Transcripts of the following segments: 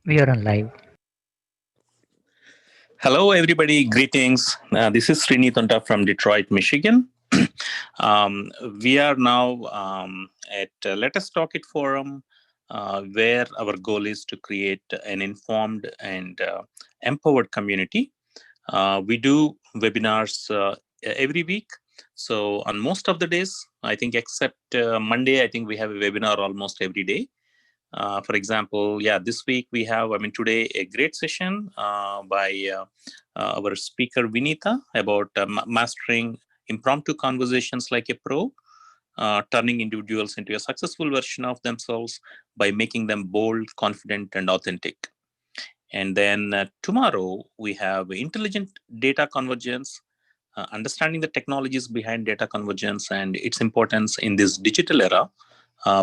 We are on live. Hello, everybody. Greetings. This is Srinitanta from Detroit, Michigan. um, we are now at Let Us Talk It forum, where our goal is to create an informed and empowered community. We do webinars every week. So on most of the days, I think except Monday, I think we have a webinar almost every day. For example, yeah, this week we have, today a great session by our speaker Vinita about mastering impromptu conversations like a pro, turning individuals into a successful version of themselves by making them bold, confident, and authentic. And then tomorrow we have intelligent data convergence, understanding the technologies behind data convergence and its importance in this digital era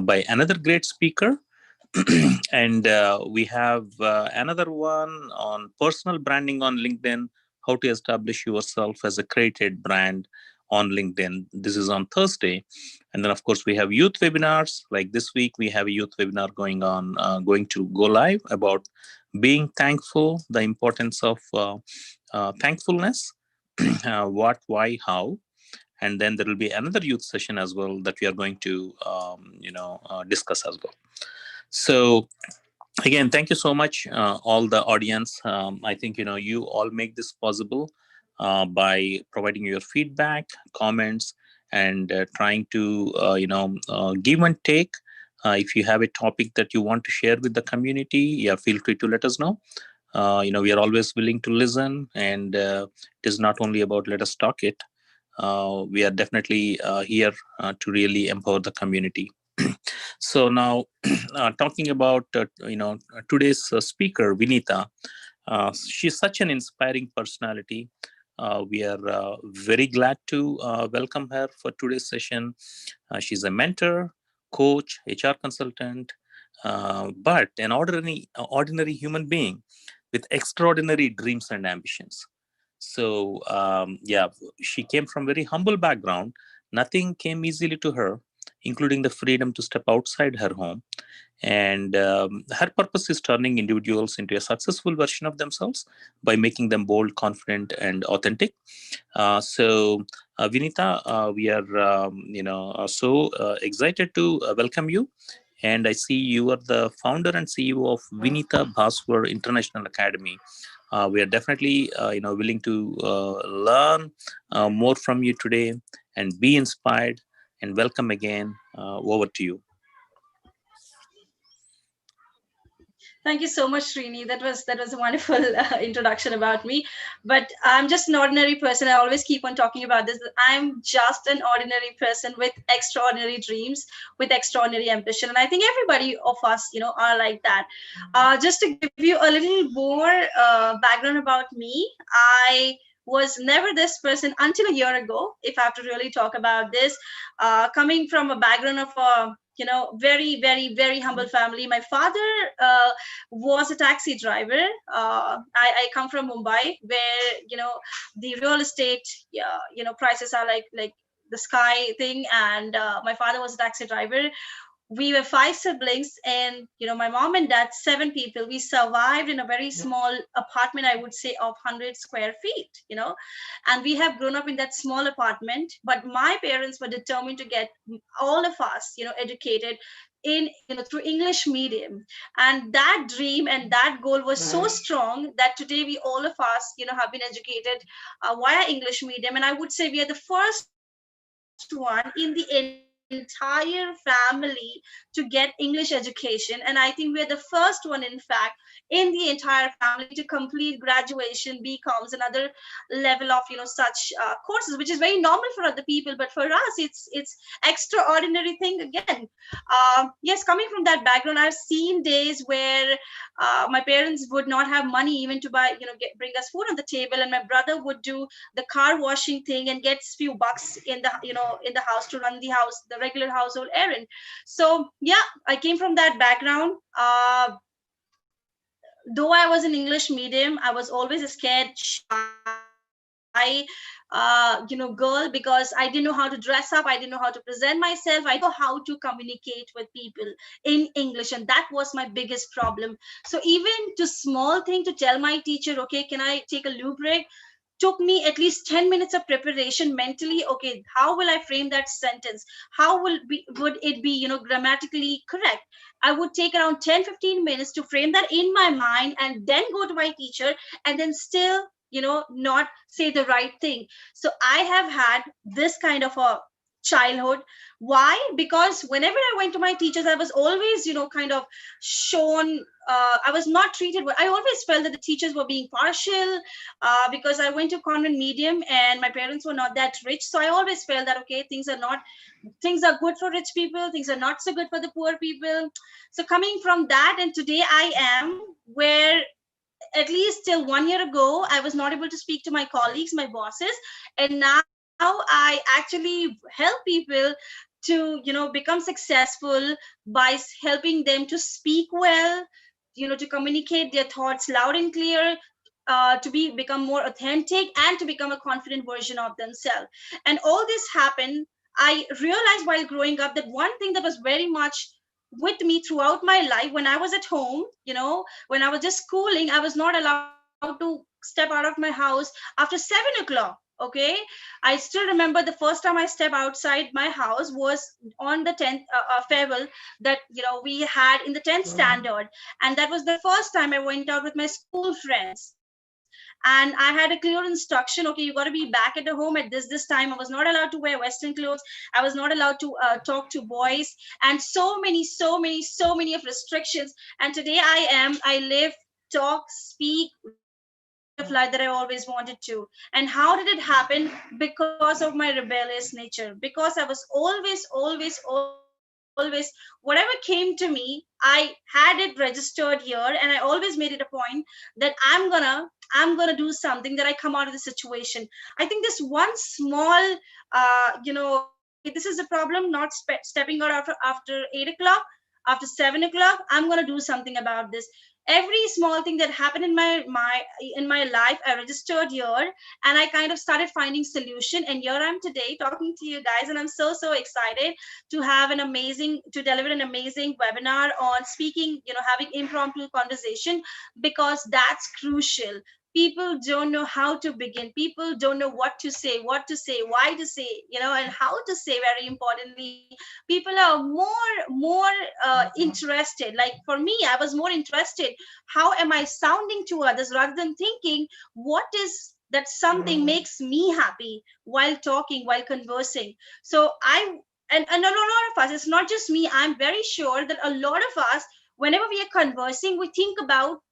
by another great speaker. And we have another one on personal branding on LinkedIn, how to establish yourself as a created brand on LinkedIn. This is on Thursday. And then, of course, we have youth webinars. Like this week, we have a youth webinar going to go live about being thankful, the importance of thankfulness, what, why, how. And then there will be another youth session as well that we are going to, discuss as well. So again, thank you so much, all the audience. I think you all make this possible by providing your feedback, comments, and trying to give and take. If you have a topic that you want to share with the community, yeah, feel free to let us know. We are always willing to listen, and it is not only about let us talk it. We are definitely here to really empower the community. So now, talking about today's speaker, Vinita, she's such an inspiring personality. We are very glad to welcome her for today's session. She's a mentor, coach, HR consultant, but an ordinary human being with extraordinary dreams and ambitions. So yeah, she came from very humble background. Nothing came easily to her, including the freedom to step outside her home. And her purpose is turning individuals into a successful version of themselves by making them bold, confident, and authentic. Vinita, we are so excited to welcome you. And I see you are the founder and CEO of Vinita Bhaswar International Academy. We are definitely willing to learn more from you today and be inspired. And welcome again. Over to you. Thank you so much, Srini. That was a wonderful introduction about me. But I'm just an ordinary person. I always keep on talking about this. I'm just an ordinary person with extraordinary dreams, with extraordinary ambition, and I think everybody of us, are like that. Just to give you a little more background about me, I was never this person until a year ago. If I have to really talk about this, coming from a background of a very, very, very humble family. My father was a taxi driver. I come from Mumbai, where the real estate, prices are like the sky thing. And my father was a taxi driver. We were five siblings, and my mom and dad, seven people. We survived in a very small apartment, I would say, of 100 square feet. And we have grown up in that small apartment. But my parents were determined to get all of us educated in through English medium. And that dream and that goal was so strong that today we, all of us, have been educated via English medium. And I would say we are the first one in the entire family to get English education. And I think we are the first one, in fact, in the entire family to complete graduation, BComs, and other level of such courses, which is very normal for other people, but for us it's extraordinary thing again. Yes, coming from that background, I've seen days where my parents would not have money even to buy, bring us food on the table, and my brother would do the car washing thing and gets few bucks in the in the house to run the house, the regular household errand. So yeah, I came from that background. Though I was in English medium, I was always scared, shy, girl, because I didn't know how to dress up, I didn't know how to present myself, I didn't know how to communicate with people in English, and that was my biggest problem. So even to small thing, to tell my teacher, okay, can I take a loo break, took me at least 10 minutes of preparation mentally. Okay, how will I frame that sentence, how would it be, grammatically correct. I would take around 10-15 minutes to frame that in my mind, and then go to my teacher, and then still, not say the right thing. So I have had this kind of a childhood. Why? Because whenever I went to my teachers, I was always, kind of shown, I was not treated well. I always felt that the teachers were being partial, because I went to convent medium and my parents were not that rich. So I always felt that, okay, things are good for rich people, things are not so good for the poor people. So coming from that, and today I am where, at least till 1 year ago, I was not able to speak to my colleagues, my bosses, and now I actually help people to, become successful by helping them to speak well, to communicate their thoughts loud and clear, to become more authentic, and to become a confident version of themselves. And all this happened, I realized while growing up, that one thing that was very much with me throughout my life, when I was at home, when I was just schooling, I was not allowed to step out of my house after 7 o'clock. Okay, I still remember the first time I stepped outside my house was on the 10th farewell that we had in the 10th standard, and that was the first time I went out with my school friends. And I had a clear instruction, okay, you got to be back at the home at this time. I was not allowed to wear Western clothes, I was not allowed to talk to boys, and so many of restrictions. And today I live, talk, speak, reflect the kind of life that I always wanted to. And how did it happen? Because of my rebellious nature, because I was always, whatever came to me, I had it registered here, and I always made it a point that I'm gonna do something, that I come out of the situation. I think this one small, okay, this is a problem, not stepping out after 8 o'clock, after 7 o'clock, I'm gonna do something about this. Every small thing that happened in my life, I registered here, and I kind of started finding solution. And here I'm today talking to you guys, and I'm so excited to deliver an amazing webinar on speaking, having impromptu conversation, because that's crucial. People don't know how to begin, people don't know what to say, why to say, and how to say. Very importantly, people are more interested. Like for me, I was more interested, how am I sounding to others, rather than thinking what is that something makes me happy while talking, while conversing. So and a lot of us, it's not just me, I'm very sure that a lot of us, whenever we are conversing, we think about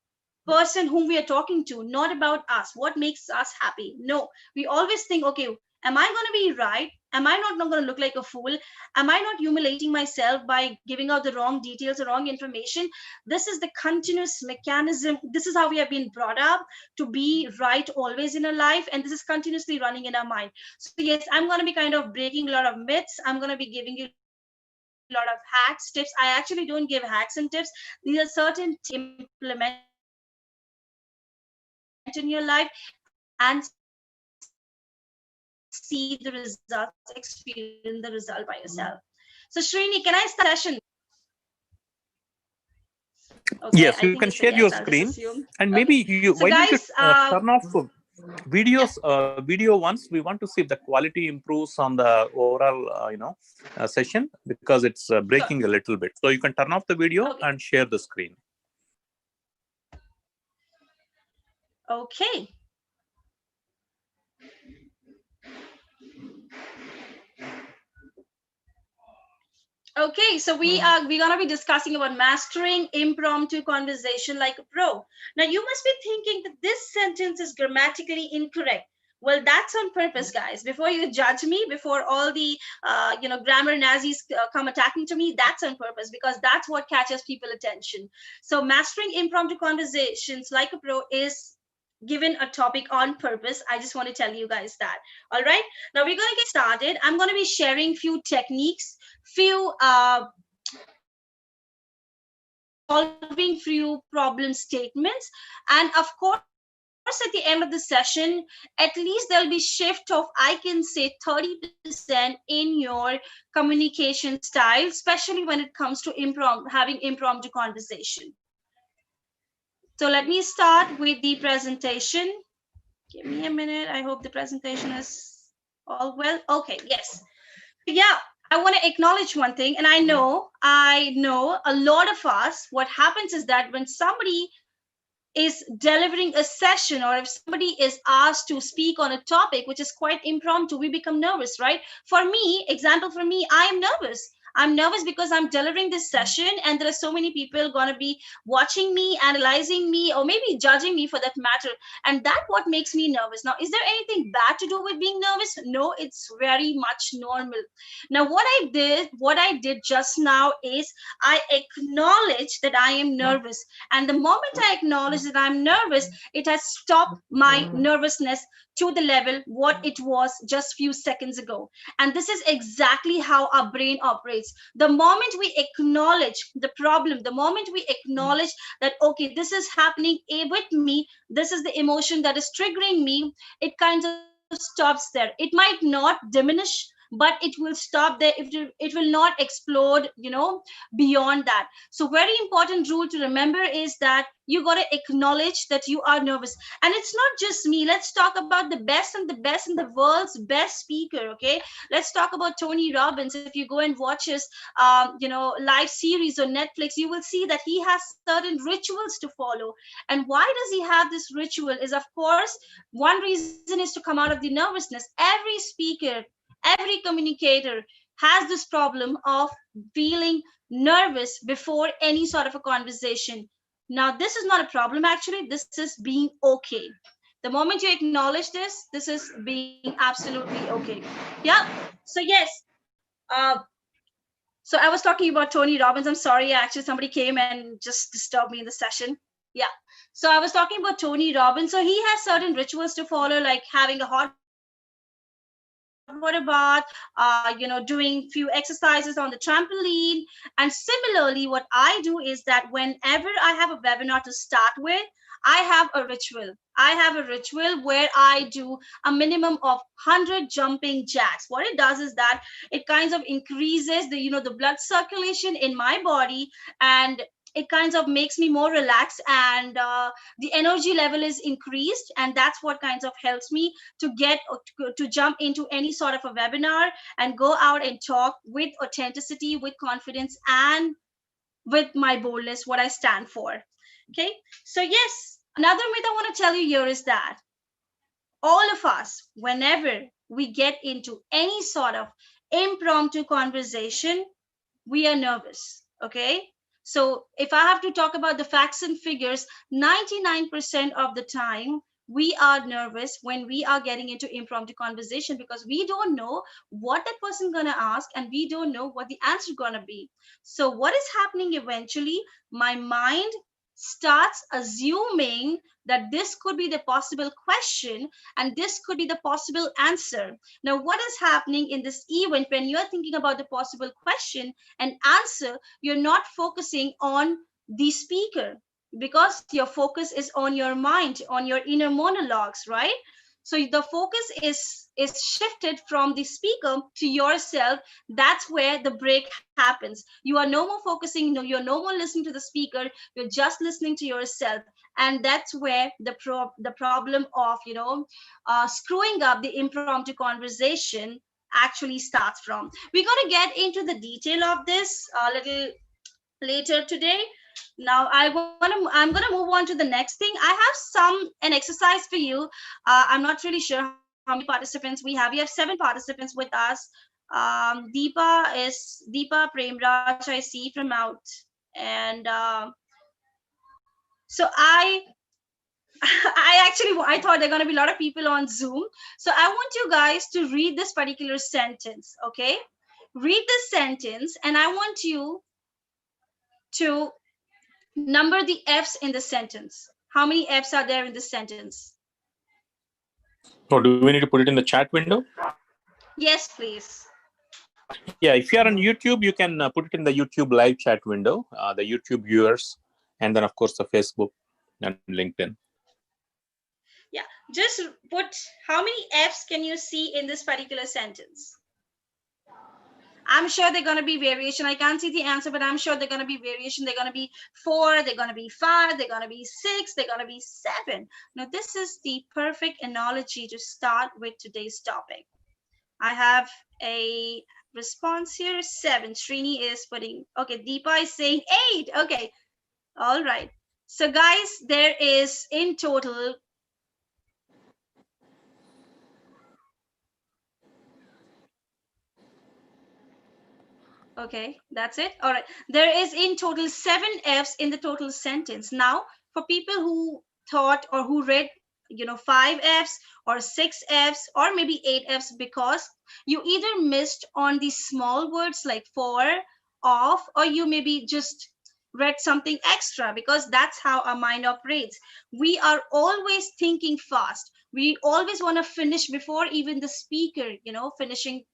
person whom we are talking to, not about us, what makes us happy. No, we always think, okay, am I going to be right? Am I not going to look like a fool? Am I not humiliating myself by giving out the wrong details or wrong information? This is the continuous mechanism. This is how we have been brought up, to be right always in our life. And this is continuously running in our mind. So yes, I'm going to be kind of breaking a lot of myths. I'm going to be giving you a lot of hacks, tips. I actually don't give hacks and tips. These are certain tips that you can implement in your life and see the results, experience the result by yourself. So Srini, can I start the session? Okay, Yes, I you think can it's a share yes, your I'll just screen, assume. and maybe Okay, you. so Why don't you guys, turn off yeah. video once? We want to see if the quality improves on the overall, session, because it's Sure. breaking a little bit. So you can turn off the video Okay. and share the screen. Okay. Okay, so we're gonna be discussing about mastering impromptu conversation like a pro. Now you must be thinking that this sentence is grammatically incorrect. Well, that's on purpose, guys. Before you judge me, before all the grammar Nazis come attacking to me, that's on purpose, because that's what catches people attention. So mastering impromptu conversations like a pro is given a topic on purpose. I just want to tell you guys that. All right. Now we're going to get started. I'm going to be sharing few techniques, few solving few problem statements, and of course, I'm going to be at the end of the session, at least there'll be shift of, I can say, 30% in your communication style, especially when it comes to having impromptu conversation. So let me start with the presentation. Give me a minute. I hope the presentation is all well. Okay, yes. Yeah, I want to acknowledge one thing, and I know a lot of us, what happens is that when somebody is delivering a session, or if somebody is asked to speak on a topic which is quite impromptu, we become nervous, right? For me, example, for me, I'm nervous because I'm delivering this session and there are so many people going to be watching me, analyzing me, or maybe judging me for that matter. And that what makes me nervous. Now, is there anything bad to do with being nervous? No, it's very much normal. Now, what I did just now is I acknowledge that I am nervous. And the moment I acknowledge that I'm nervous, it has stopped my nervousness to the level what it was just few seconds ago. And this is exactly how our brain operates. The moment we acknowledge the problem, the moment we acknowledge that, okay, this is happening with me, this is the emotion that is triggering me, it kind of stops there. It might not diminish, but it will stop there. It will not explode, beyond that. So very important rule to remember is that you got to acknowledge that you are nervous. And it's not just me. Let's talk about the world's best speaker. Okay, let's talk about Tony Robbins. If you go and watch his live series on Netflix, you will see that he has certain rituals to follow. And why does he have this ritual? Is, of course, one reason is to come out of the nervousness. Every speaker, every communicator has this problem of feeling nervous before any sort of a conversation. Now, this is not a problem, actually. This is being okay. The moment you acknowledge this is being absolutely okay. Yeah. So, yes. Uh, so I was talking about Tony Robbins. I'm sorry, actually, somebody came and just disturbed me in the session. Yeah. So I was talking about Tony Robbins. So he has certain rituals to follow, like having a hot water bath, doing few exercises on the trampoline. And similarly, what I do is that whenever I have a webinar to start with, I have a ritual. I have a ritual where I do a minimum of 100 jumping jacks. What it does is that it kind of increases the blood circulation in my body, and it kind of makes me more relaxed, and the energy level is increased, and that's what kind of helps me to get to jump into any sort of a webinar and go out and talk with authenticity, with confidence, and with my boldness, what I stand for. Okay, so yes, another myth I want to tell you here is that all of us, whenever we get into any sort of impromptu conversation, we are nervous. Okay, so if I have to talk about the facts and figures, 99% of the time we are nervous when we are getting into impromptu conversation, because we don't know what that person gonna ask, and we don't know what the answer gonna be. So what is happening eventually, my mind starts assuming that this could be the possible question and this could be the possible answer. Now, what is happening in this event when you're thinking about the possible question and answer, you're not focusing on the speaker, because your focus is on your mind, on your inner monologues, right? So the focus is shifted from the speaker to yourself. That's where the break happens. You are no more focusing, no, you're no more listening to the speaker, you're just listening to yourself. And that's where the problem of screwing up the impromptu conversation actually starts from. We're going to get into the detail of this a little later today. Now I'm gonna move on to the next thing. I have an exercise for you. I'm not really sure how many participants we have. We have 7 participants with us. Deepa Premraj, I see from out. And so I thought there are going to be a lot of people on Zoom. So I want you guys to read this particular sentence. Okay, read this sentence, and I want you to number the F's in the sentence. How many F's are there in the sentence? Oh, do we need to put it in the chat window? Yes, please. Yeah, if you are on YouTube, you can put it in the YouTube live chat window, the YouTube viewers, and then, of course, the Facebook and LinkedIn. Just put, how many F's can you see in this particular sentence? I'm sure they're going to be variation. I can't see the answer, but I'm sure they're going to be variation. They're going to be 4, they're going to be 5, they're going to be 6, they're going to be 7. Now, this is the perfect analogy to start with today's topic. I have a response here, 7. Srini is putting, okay, Deepa is saying 8. Okay, all right. So, guys, there is in total, okay, that's it. All right. There is in total 7 F's in the total sentence. Now, for people who thought or who read, 5 F's or 6 F's or maybe 8 F's, because you either missed on the small words like for, off, or you maybe just read something extra, because that's how our mind operates. We are always thinking fast. We always want to finish before even the speaker, finishing,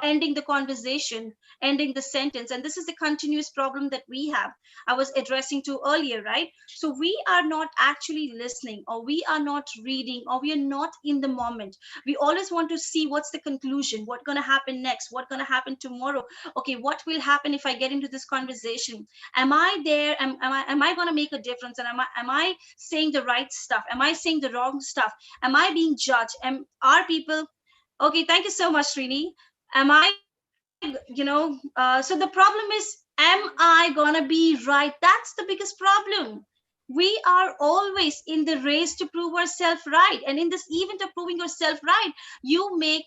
ending the conversation, ending the sentence. And this is the continuous problem that we have, I was addressing to earlier, right? So we are not actually listening, or we are not reading, or we are not in the moment. We always want to see what's the conclusion, what's going to happen next, what's going to happen tomorrow. Okay, what will happen if I get into this conversation? Am I there? Am I going to make a difference? And am I saying the right stuff? Am I saying the wrong stuff? Am I being judged? Are people, okay, thank you so much, Srini. Am I, so the problem is, am I gonna be right? That's the biggest problem. We are always in the race to prove ourselves right, and in this event of proving yourself right, you make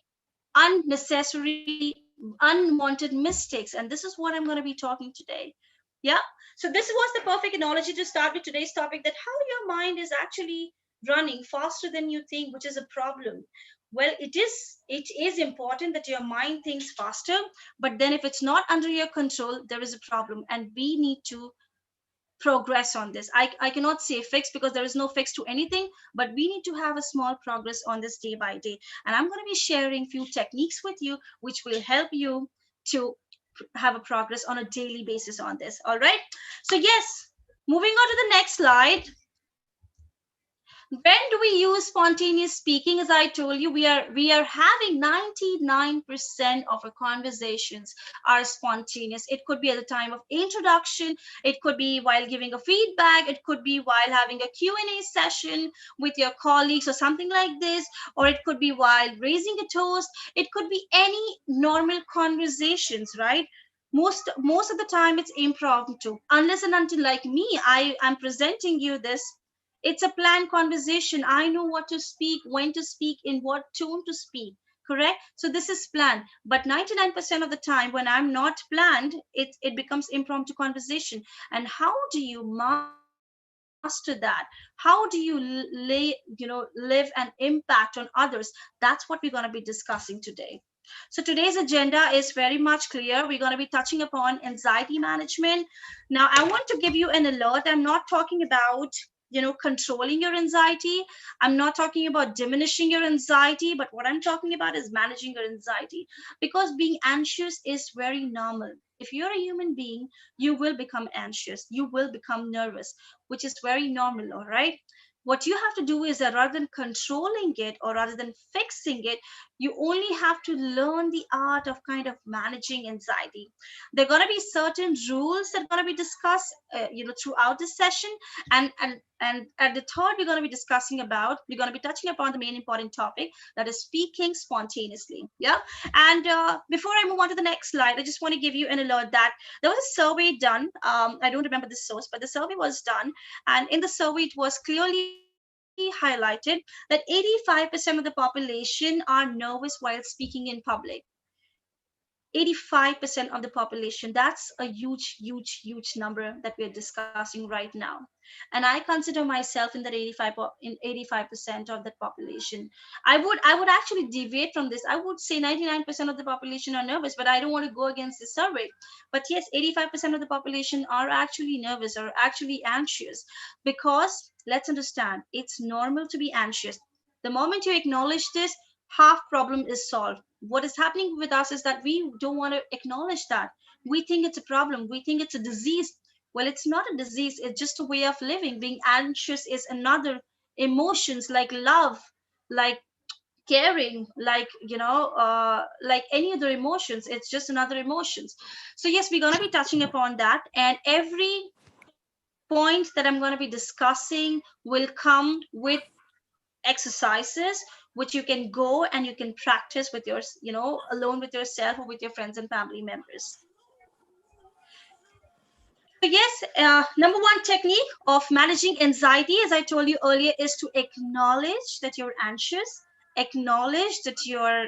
unnecessary, unwanted mistakes. And this is what I'm going to be talking today. Yeah. So this was the perfect analogy to start with today's topic, that how your mind is actually running faster than you think, which is a problem. Well, it is important that your mind thinks faster, but then if it's not under your control, there is a problem, and we need to progress on this. I cannot say fix, because there is no fix to anything, but we need to have a small progress on this day by day. And I'm going to be sharing few techniques with you which will help you to have a progress on a daily basis on this. All right. So yes, moving on to the next slide. When do we use spontaneous speaking? As I told you, we are having 99% of our conversations are spontaneous. It could be at the time of introduction, it could be while giving a feedback, it could be while having a Q&A session with your colleagues or something like this, or it could be while raising a toast. It could be any normal conversations, right? Most of the time it's impromptu, unless and until, like me, I am presenting you this, it's a planned conversation. I know what to speak, when to speak, in what tone to speak. Correct? So this is planned. But 99% of the time, when I'm not planned, it becomes impromptu conversation. And how do you master that? How do you live an impact on others? That's what we're going to be discussing today. So today's agenda is very much clear. We're going to be touching upon anxiety management. Now, I want to give you an alert. I'm not talking about controlling your anxiety. I'm not talking about diminishing your anxiety, but what I'm talking about is managing your anxiety, because being anxious is very normal. If you're a human being, you will become anxious, you will become nervous, which is very normal. All right. What you have to do is that rather than controlling it or rather than fixing it, you only have to learn the art of kind of managing anxiety. There are going to be certain rules that are going to be discussed throughout this session. And at the third, we're going to be touching upon the main important topic, that is speaking spontaneously. Yeah. And before I move on to the next slide, I just want to give you an alert that there was a survey done. I don't remember the source, but the survey was done, and in the survey it was clearly highlighted that 85% of the population are nervous while speaking in public. 85% of the population, that's a huge number that we're discussing right now. And I consider myself in that 85% of that population. I would actually deviate from this. I would say 99% of the population are nervous, but I don't want to go against the survey. But yes, 85% of the population are actually nervous or actually anxious, because let's understand, it's normal to be anxious. The moment you acknowledge this, half problem is solved. What is happening with us is that we don't want to acknowledge that. We think it's a problem, we think it's a disease. Well, it's not a disease, it's just a way of living. Being anxious is another emotions like love, like caring, like like any other emotions. It's just another emotions. So yes, we're going to be touching upon that, and every point that I'm going to be discussing will come with exercises which you can go and you can practice with your, alone with yourself or with your friends and family members. So yes, number one technique of managing anxiety, as I told you earlier, is to acknowledge that you're anxious, acknowledge that you're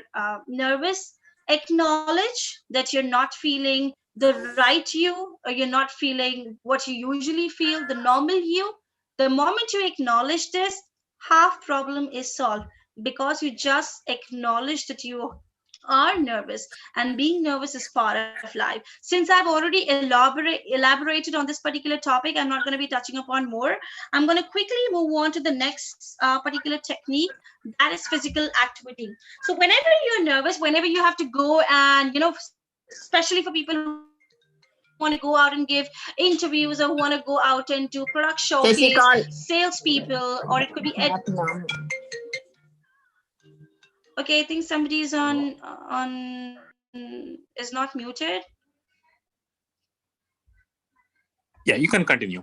nervous, acknowledge that you're not feeling the right you, or you're not feeling what you usually feel, the normal you. The moment you acknowledge this, half problem is solved, because you just acknowledge that you are nervous, and being nervous is part of life. Since I've already elaborated on this particular topic, I'm not going to be touching upon more. I'm going to quickly move on to the next particular technique, that is physical activity. So whenever you're nervous, whenever you have to go and, especially for people who want to go out and give interviews, or who want to go out and do product showcase, Physical. salespeople, or it could be okay, I think somebody is is not muted. Yeah, you can continue.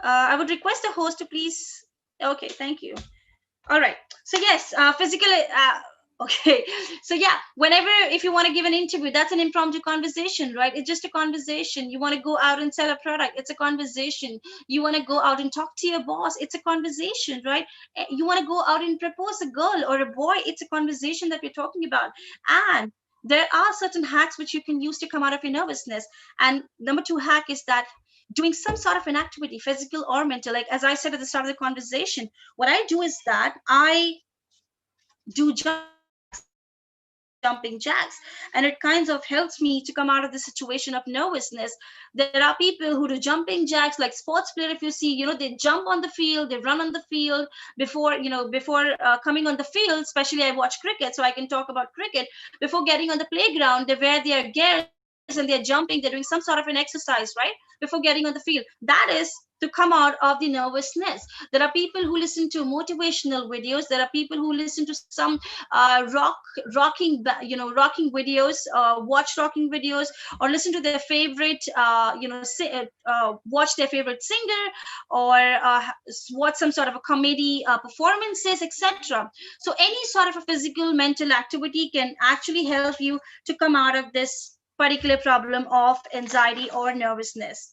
I would request the host to please. Okay, thank you. All right. So yes, physical. Okay. So yeah, whenever, if you want to give an interview, that's an impromptu conversation, right? It's just a conversation. You want to go out and sell a product, it's a conversation. You want to go out and talk to your boss, it's a conversation, right? You want to go out and propose a girl or a boy, it's a conversation that we're talking about. And there are certain hacks which you can use to come out of your nervousness. And number two hack is that doing some sort of an activity, physical or mental. Like as I said at the start of the conversation, what I do is that I do jumping jacks, and it kinds of helps me to come out of the situation of nervousness. There are people who do jumping jacks, like sports player. If you see, they jump on the field, they run on the field before, before coming on the field. Especially I watch cricket, so I can talk about cricket. Before getting on the playground, they wear their gears and they're jumping, they're doing some sort of an exercise, right? Before getting on the field. That is to come out of the nervousness. There are people who listen to motivational videos. There are people who listen to some rocking videos, watch rocking videos, or listen to their favorite, watch their favorite singer, or watch some sort of a comedy performances, etc. So any sort of a physical mental activity can actually help you to come out of this particular problem of anxiety or nervousness.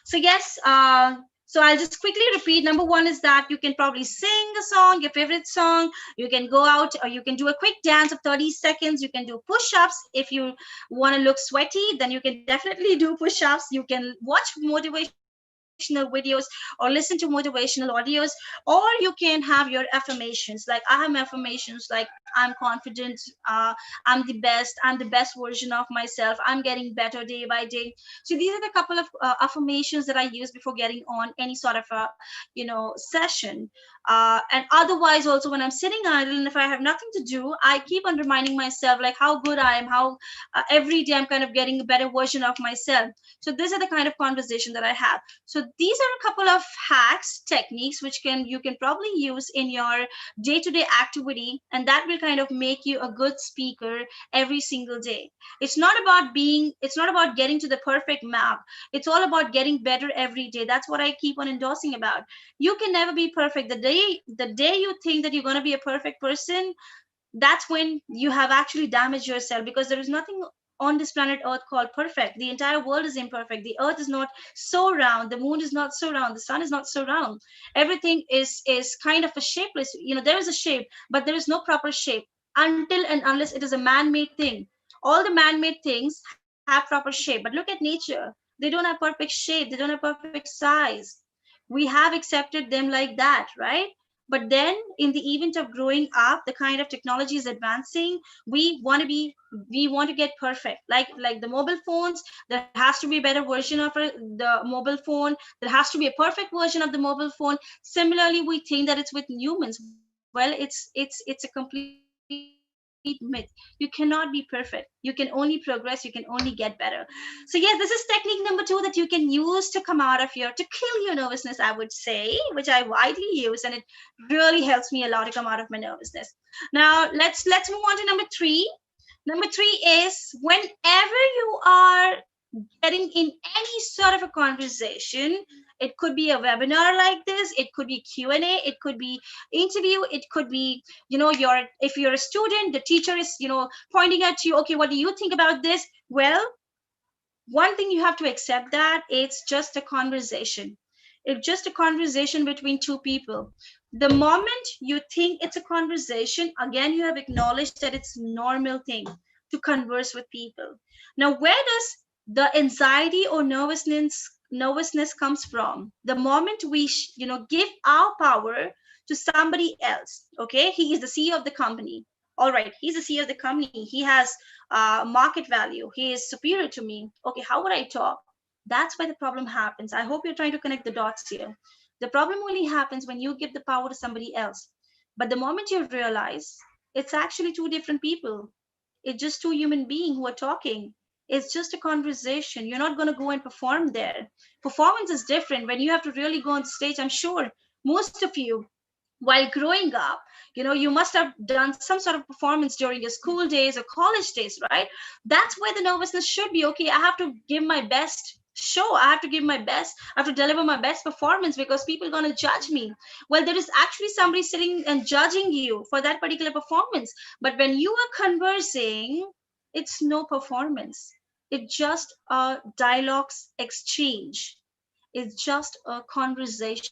So yes, so I'll just quickly repeat. Number one is that you can probably sing a song, your favorite song. You can go out, or you can do a quick dance of 30 seconds. You can do push-ups. If you want to look sweaty, then you can definitely do push-ups. You can watch motivational videos or listen to motivational audios, or you can have your affirmations. Like I have my affirmations like I'm confident, I'm the best, I'm the best version of myself, I'm getting better day by day. So these are the couple of affirmations that I use before getting on any sort of a session. And otherwise also, when I'm sitting idle and if I have nothing to do, I keep on reminding myself like how good I am, how every day I'm kind of getting a better version of myself. So these are the kind of conversation that I have. So these are a couple of hacks, techniques which you can probably use in your day-to-day activity, and that will kind of make you a good speaker every single day. It's not about getting to the perfect map. It's all about getting better every day. That's what I keep on endorsing about. You can never be perfect. The day you think that you're going to be a perfect person, that's when you have actually damaged yourself, because there is nothing on this planet earth called perfect. The entire world is imperfect. The earth is not so round, the moon is not so round, the sun is not so round. Everything is kind of a shapeless. There is a shape, but there is no proper shape until and unless it is a man-made thing. All the man-made things have proper shape, but look at nature. They don't have perfect shape, they don't have perfect size. We have accepted them like that, right? But then in the event of growing up, the kind of technology is advancing. We want to get perfect, like the mobile phones. There has to be a better version of the mobile phone. There has to be a perfect version of the mobile phone. Similarly, we think that it's with humans. Well, it's a completely different thing. myth. You cannot be perfect. You can only progress. You can only get better. So yes, this is technique number 2 that you can use to come out of to kill your nervousness, I would say, which I widely use, and it really helps me a lot to come out of my nervousness. Now let's move on to number 3. Number 3 is, whenever you are getting in any sort of a conversation, it could be a webinar like this, it could be Q&A, it could be interview, it could be, if you're a student, the teacher is, pointing at you, okay, what do you think about this? Well, one thing you have to accept, that it's just a conversation. It's just a conversation between two people. The moment you think it's a conversation, again, you have acknowledged that it's a normal thing to converse with people. Now, where does the anxiety or nervousness comes from? The moment we give our power to somebody else. Okay, he is the CEO of the company. All right, he's the CEO of the company. He has market value. He is superior to me. Okay, how would I talk? That's where the problem happens. I hope you're trying to connect the dots here. The problem only happens when you give the power to somebody else. But the moment you realize it's actually two different people, it's just two human beings who are talking. It's just a conversation. You're not going to go and perform there. Performance is different. When you have to really go on stage, I'm sure most of you, while growing up, you must have done some sort of performance during your school days or college days, right? That's where the nervousness should be. Okay, I have to give my best show. I have to give my best. I have to deliver my best performance because people are going to judge me. Well, there is actually somebody sitting and judging you for that particular performance. But when you are conversing, it's no performance. It's just a dialogues exchange. It's just a conversation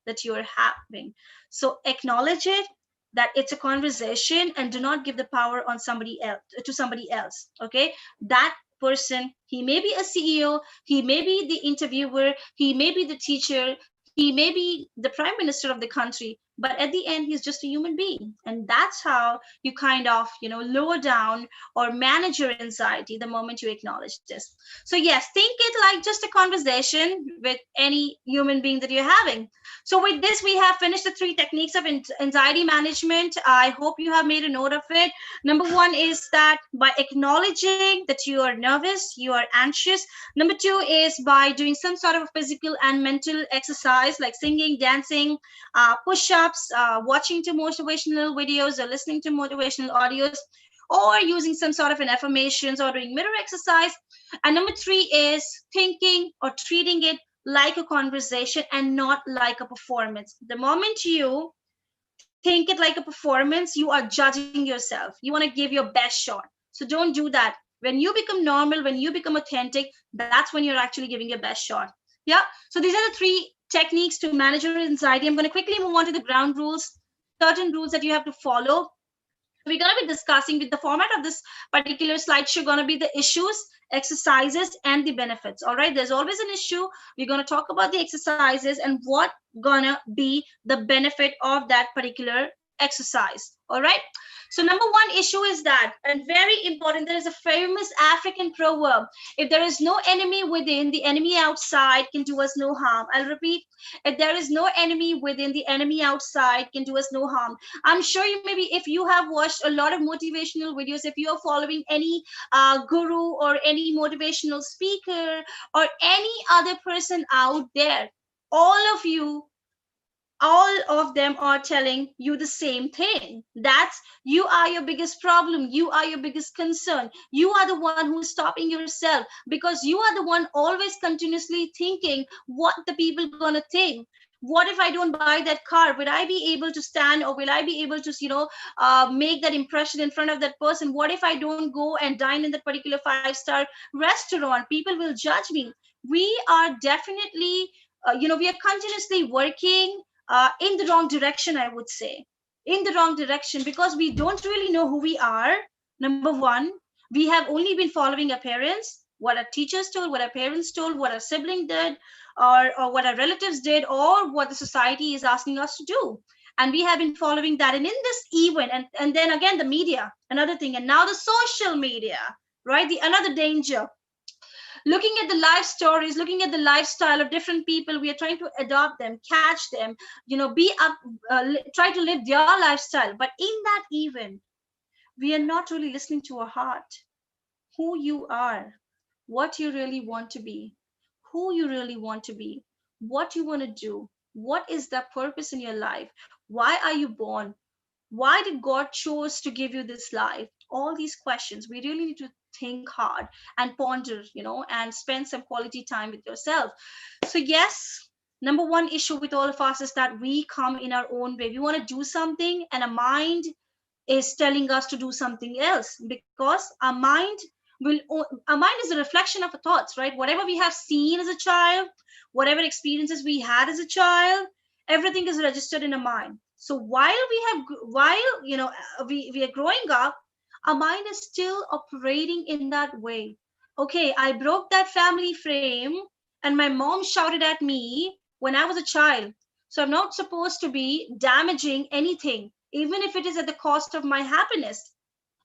that you're having. So acknowledge it, that it's a conversation, and do not give the power on somebody else to somebody else. Okay, that person, he may be a CEO, he may be the interviewer, he may be the teacher, he may be the prime minister of the country, but at the end he's just a human being. And that's how you kind of lower down or manage your anxiety the moment you acknowledge this. So yes, think it like just a conversation with any human being that you're having. So with this, we have finished the 3 techniques of anxiety management. I hope you have made a note of it. Number 1 is that by acknowledging that you are nervous, you are anxious. Number 2 is by doing some sort of physical and mental exercise like singing, dancing, push-ups, watching to motivational videos or listening to motivational audios, or using some sort of an affirmations or doing mirror exercise. And number 3 is thinking or treating it like a conversation and not like a performance. The moment you think it like a performance, you are judging yourself. You want to give your best shot. So don't do that. When you become normal, when you become authentic, that's when you're actually giving your best shot. Yeah. So these are the 3 techniques to manage your anxiety. I'm going to quickly move on to the ground rules, certain rules that you have to follow. We're going to be discussing, with the format of this particular slideshow, going to be the issues, exercises, and the benefits. All right, there's always an issue. We're going to talk about the exercises and what gonna be the benefit of that particular exercise. All right, so number 1 issue is that, and very important, there is a famous African proverb: if there is no enemy within, the enemy outside can do us no harm. I'll repeat: if there is no enemy within, the enemy outside can do us no harm. I'm sure you, maybe if you have watched a lot of motivational videos, if you are following any guru or any motivational speaker or any other person out there, all of them are telling you the same thing. That's, you are your biggest problem. You are your biggest concern. You are the one who's stopping yourself, because you are the one always continuously thinking what the people gonna think. What if I don't buy that car? Will I be able to stand, or will I be able to make that impression in front of that person? What if I don't go and dine in that particular 5-star restaurant? People will judge me. We are definitely we are continuously working in the wrong direction, I would say. In the wrong direction, because we don't really know who we are. Number 1, we have only been following our parents, what our teachers told, what our parents told, what our sibling did, or what our relatives did, or what the society is asking us to do. And we have been following that. And in this event, and then again, the media, another thing, and now the social media, right? The another danger. Looking at the life stories, looking at the lifestyle of different people, we are trying to adopt them, catch them, be up, try to live their lifestyle. But in that event, we are not really listening to our heart, who you are, what you really want to be, who you really want to be, what you want to do, what is the purpose in your life, why are you born, why did God chose to give you this life? All these questions we really need to think hard and ponder, and spend some quality time with yourself. So yes, number one issue with all of us is that we come in our own way. We want to do something and a mind is telling us to do something else, because our mind is a reflection of our thoughts, right? Whatever we have seen as a child, whatever experiences we had as a child, everything is registered in a mind. So while we are growing up, our mind is still operating in that way. Okay, I broke that family frame and my mom shouted at me when I was a child, so I'm not supposed to be damaging anything, even if it is at the cost of my happiness.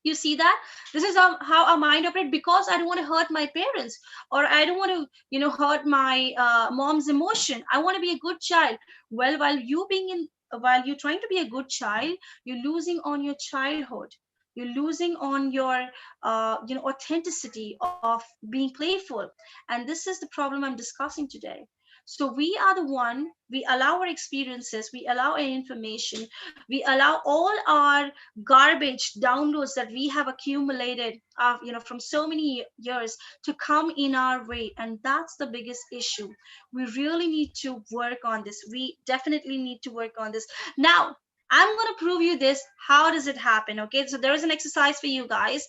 You see that? This is how our mind operates, because I don't want to hurt my parents, or I don't want to hurt my mom's emotion. I want to be a good child. Well, while you're trying to be a good child, you're losing on your childhood, you're losing on your authenticity of being playful. And this is the problem I'm discussing today. So we are the one, we allow our experiences, we allow our information, we allow all our garbage downloads that we have accumulated from so many years to come in our way. And that's the biggest issue. We really need to work on this. We definitely need to work on this. Now I'm going to prove you this. How does it happen? Okay, so there is an exercise for you guys,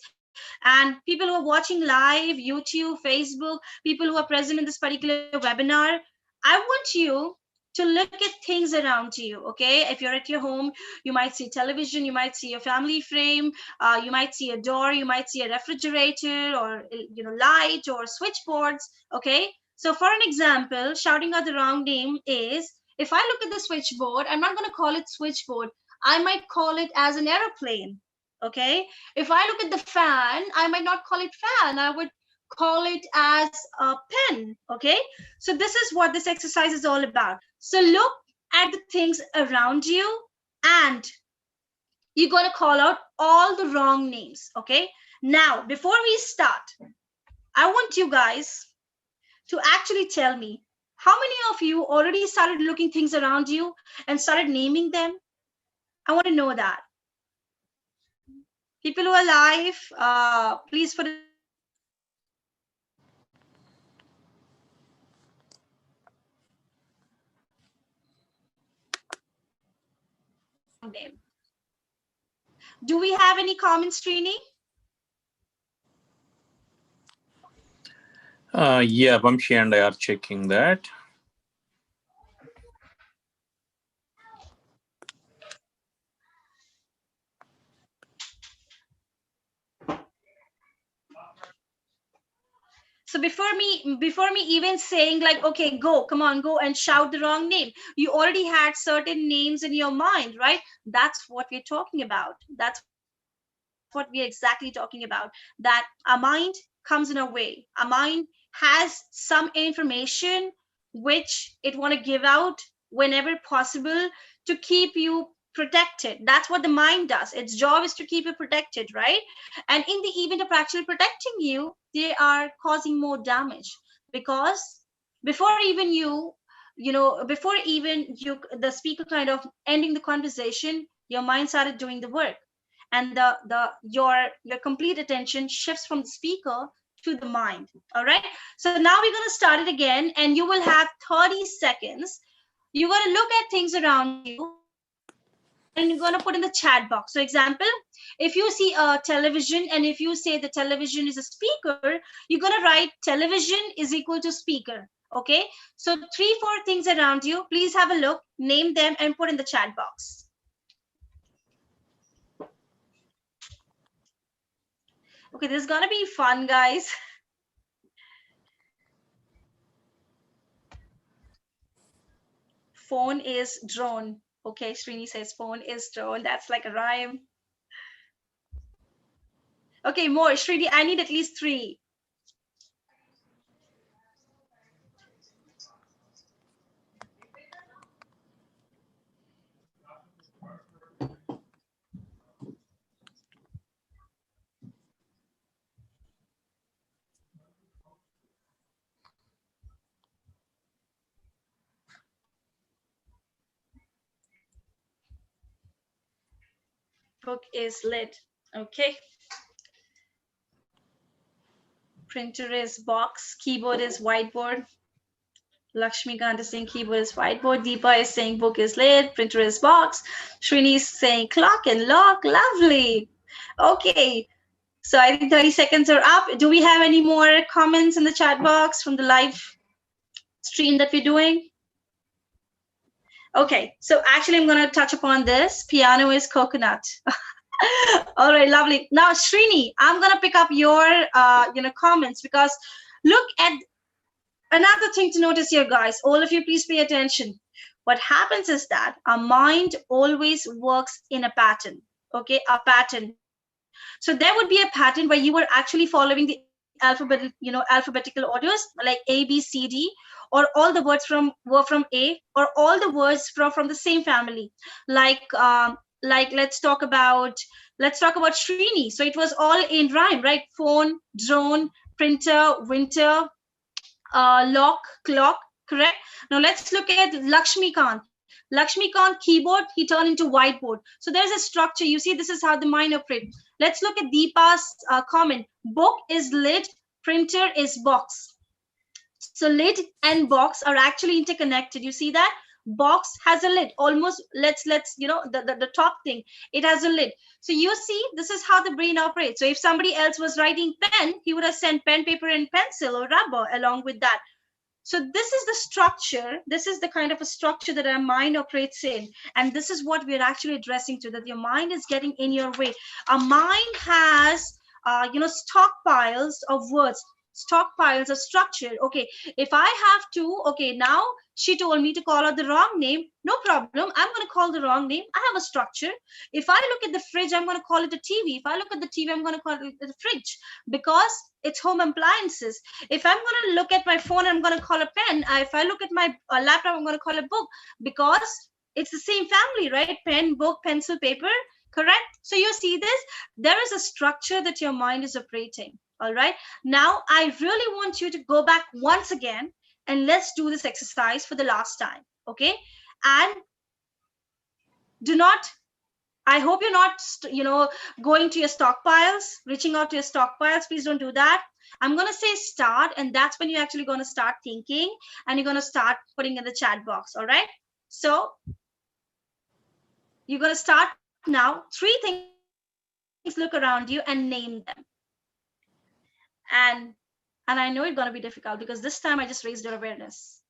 and people who are watching live, YouTube, Facebook, people who are present in this particular webinar, I want you to look at things around you. Okay, if you're at your home, you might see television, you might see a family frame, you might see a door, you might see a refrigerator, or light or switchboards. Okay, so for an example, shouting out the wrong name is, if I look at the switchboard, I'm not going to call it switchboard, I might call it as an aeroplane. Okay, if I look at the fan, I might not call it fan, I would call it as a pen. Okay, so this is what this exercise is all about. So look at the things around you, and you're going to call out all the wrong names. Okay, now before we start, I want you guys to actually tell me, how many of you already started looking things around you and started naming them? I want to know that. People who are live, please put in the chat box if you already started naming things. Wrong name. Do we have any comments, Trini? Yeah, Vamshi and I are checking that. So before me even saying like, okay, go, come on, go and shout the wrong name, you already had certain names in your mind, right? That's what we're talking about. That's what we're exactly talking about. That our mind comes in a way. Our mind has some information which it want to give out whenever possible to keep you protected. That's what the mind does. Its job is to keep you protected, right? And in the event of actually protecting you, they are causing more damage, because before even before even you the speaker kind of ending the conversation, your mind started doing the work, and your complete attention shifts from the speaker to the mind. All right, so now we're going to start it again, and you will have 30 seconds. You're going to look at things around you, and you're going to put in the chat box. So example, if you see a television and if you say the television is a speaker, you're going to write television is equal to speaker. Okay, so 3-4 things around you, please have a look, name them, and put in the chat box. Okay, this is going to be fun, guys. Phone is drone. Okay, Srini says phone is drone. That's like a rhyme. Okay, more. Srini, I need at least 3. Book is lit. Okay. Printer is box. Keyboard is whiteboard. Lakshmikant is saying keyboard is whiteboard. Deepa is saying book is lit. Printer is box. Srini is saying clock and lock. Lovely. Okay. So I think 30 seconds are up. Do we have any more comments in the chat box from the live stream that we're doing? Okay, so actually I'm going to touch upon this. Piano is coconut. All right, lovely. Now, Srini, I'm going to pick up your comments, because look at another thing to notice here, guys. All of you, please pay attention. What happens is that our mind always works in a pattern. Okay, a pattern. So there would be a pattern where you were actually following the alphabetical orders, like A, B, C, D, or all the words were from A, or all the words from the same family. Like let's talk about Srini. So it was all in rhyme, right? Phone, drone, printer, winter, lock, clock, correct? Now let's look at Lakshmikant. Lakshmikant keyboard, he turned into whiteboard. So there's a structure. You see, this is how the mind operates. Let's look at Deepa's comment. Book is lid, printer is box. So lid and box are actually interconnected. You see that? Box has a lid. Almost, let's the top thing, it has a lid. So you see, this is how the brain operates. So if somebody else was writing pen, he would have sent pen, paper, and pencil or rubber along with that. So this is the structure. This is the kind of a structure that our mind operates in. And this is what we're actually addressing to, that your mind is getting in your way. Our mind has, stockpiles of words, stockpiles of structure. Okay, if I have to, okay, now she told me to call out the wrong name. No problem. I'm going to call the wrong name. I have a structure. If I look at the fridge, I'm going to call it a TV. If I look at the TV, I'm going to call it the fridge, because it's home appliances. If I'm going to look at my phone, I'm going to call a pen. If I look at my laptop, I'm going to call a book, because it's the same family, right? Pen, book, pencil, paper, correct? So you see this, there is a structure that your mind is operating. All right. Now, I really want you to go back once again, and let's do this exercise for the last time. Okay. And do not, I hope you're not, going to your stockpiles, reaching out to your stockpiles. Please don't do that. I'm going to say start, and that's when you're actually going to start thinking, and you're going to start putting in the chat box. All right. So you're going to start now. 3 things look around you and name them. And I know it's going to be difficult, because this time I just raised your awareness.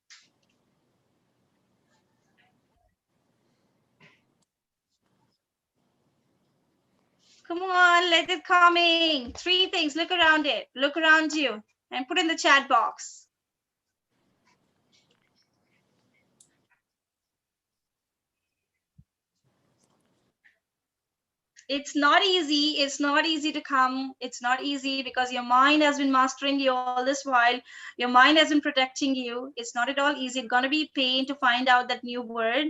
Come on, let it coming. 3 things. Look around it. Look around you and put in the chat box. It's not easy. It's not easy to come. It's not easy, because your mind has been mastering you all this while. Your mind has been protecting you. It's not at all easy. It's going to be pain to find out that new word,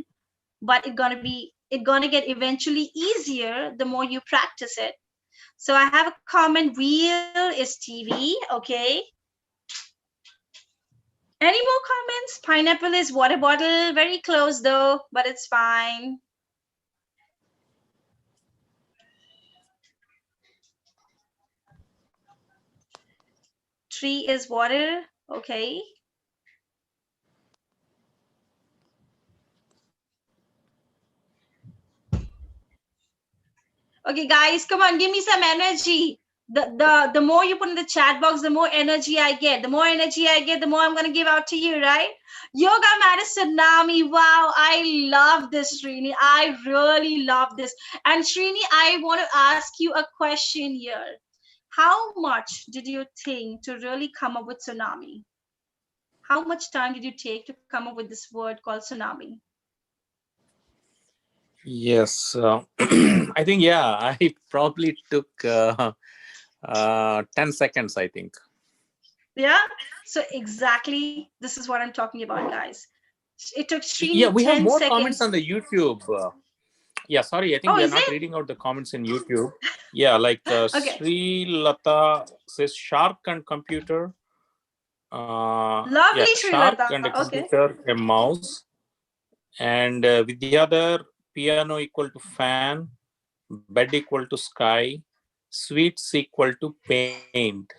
but it's going to get eventually easier the more you practice it. So I have a comment. Wheel is TV. Okay. Any more comments? Pineapple is water bottle. Very close though, but it's fine. Tree is water. Okay. Okay, guys, come on, give me some energy. The more you put in the chat box, the more energy I get. The more energy I get, the more I'm going to give out to you, right? Yoga Mat is Tsunami. Wow, I love this, Srini. I really love this. And Srini, I want to ask you a question here. How much did you think to really come up with tsunami? How much time did you take to come up with this word called tsunami? Yes, I think, I probably took 10 seconds, I think. Yeah, so exactly, this is what I'm talking about, guys. It took Srini Yeah, we 10 have more seconds. comments on the YouTube. Sorry, I think we are not reading out the comments in YouTube. Yeah, like Okay. Sri Lata says shark and computer. Lovely, Sri shark Lata. and a Okay. computer, a mouse. And with the other, piano equal to fan. bed equal to sky, sweets equal to paint.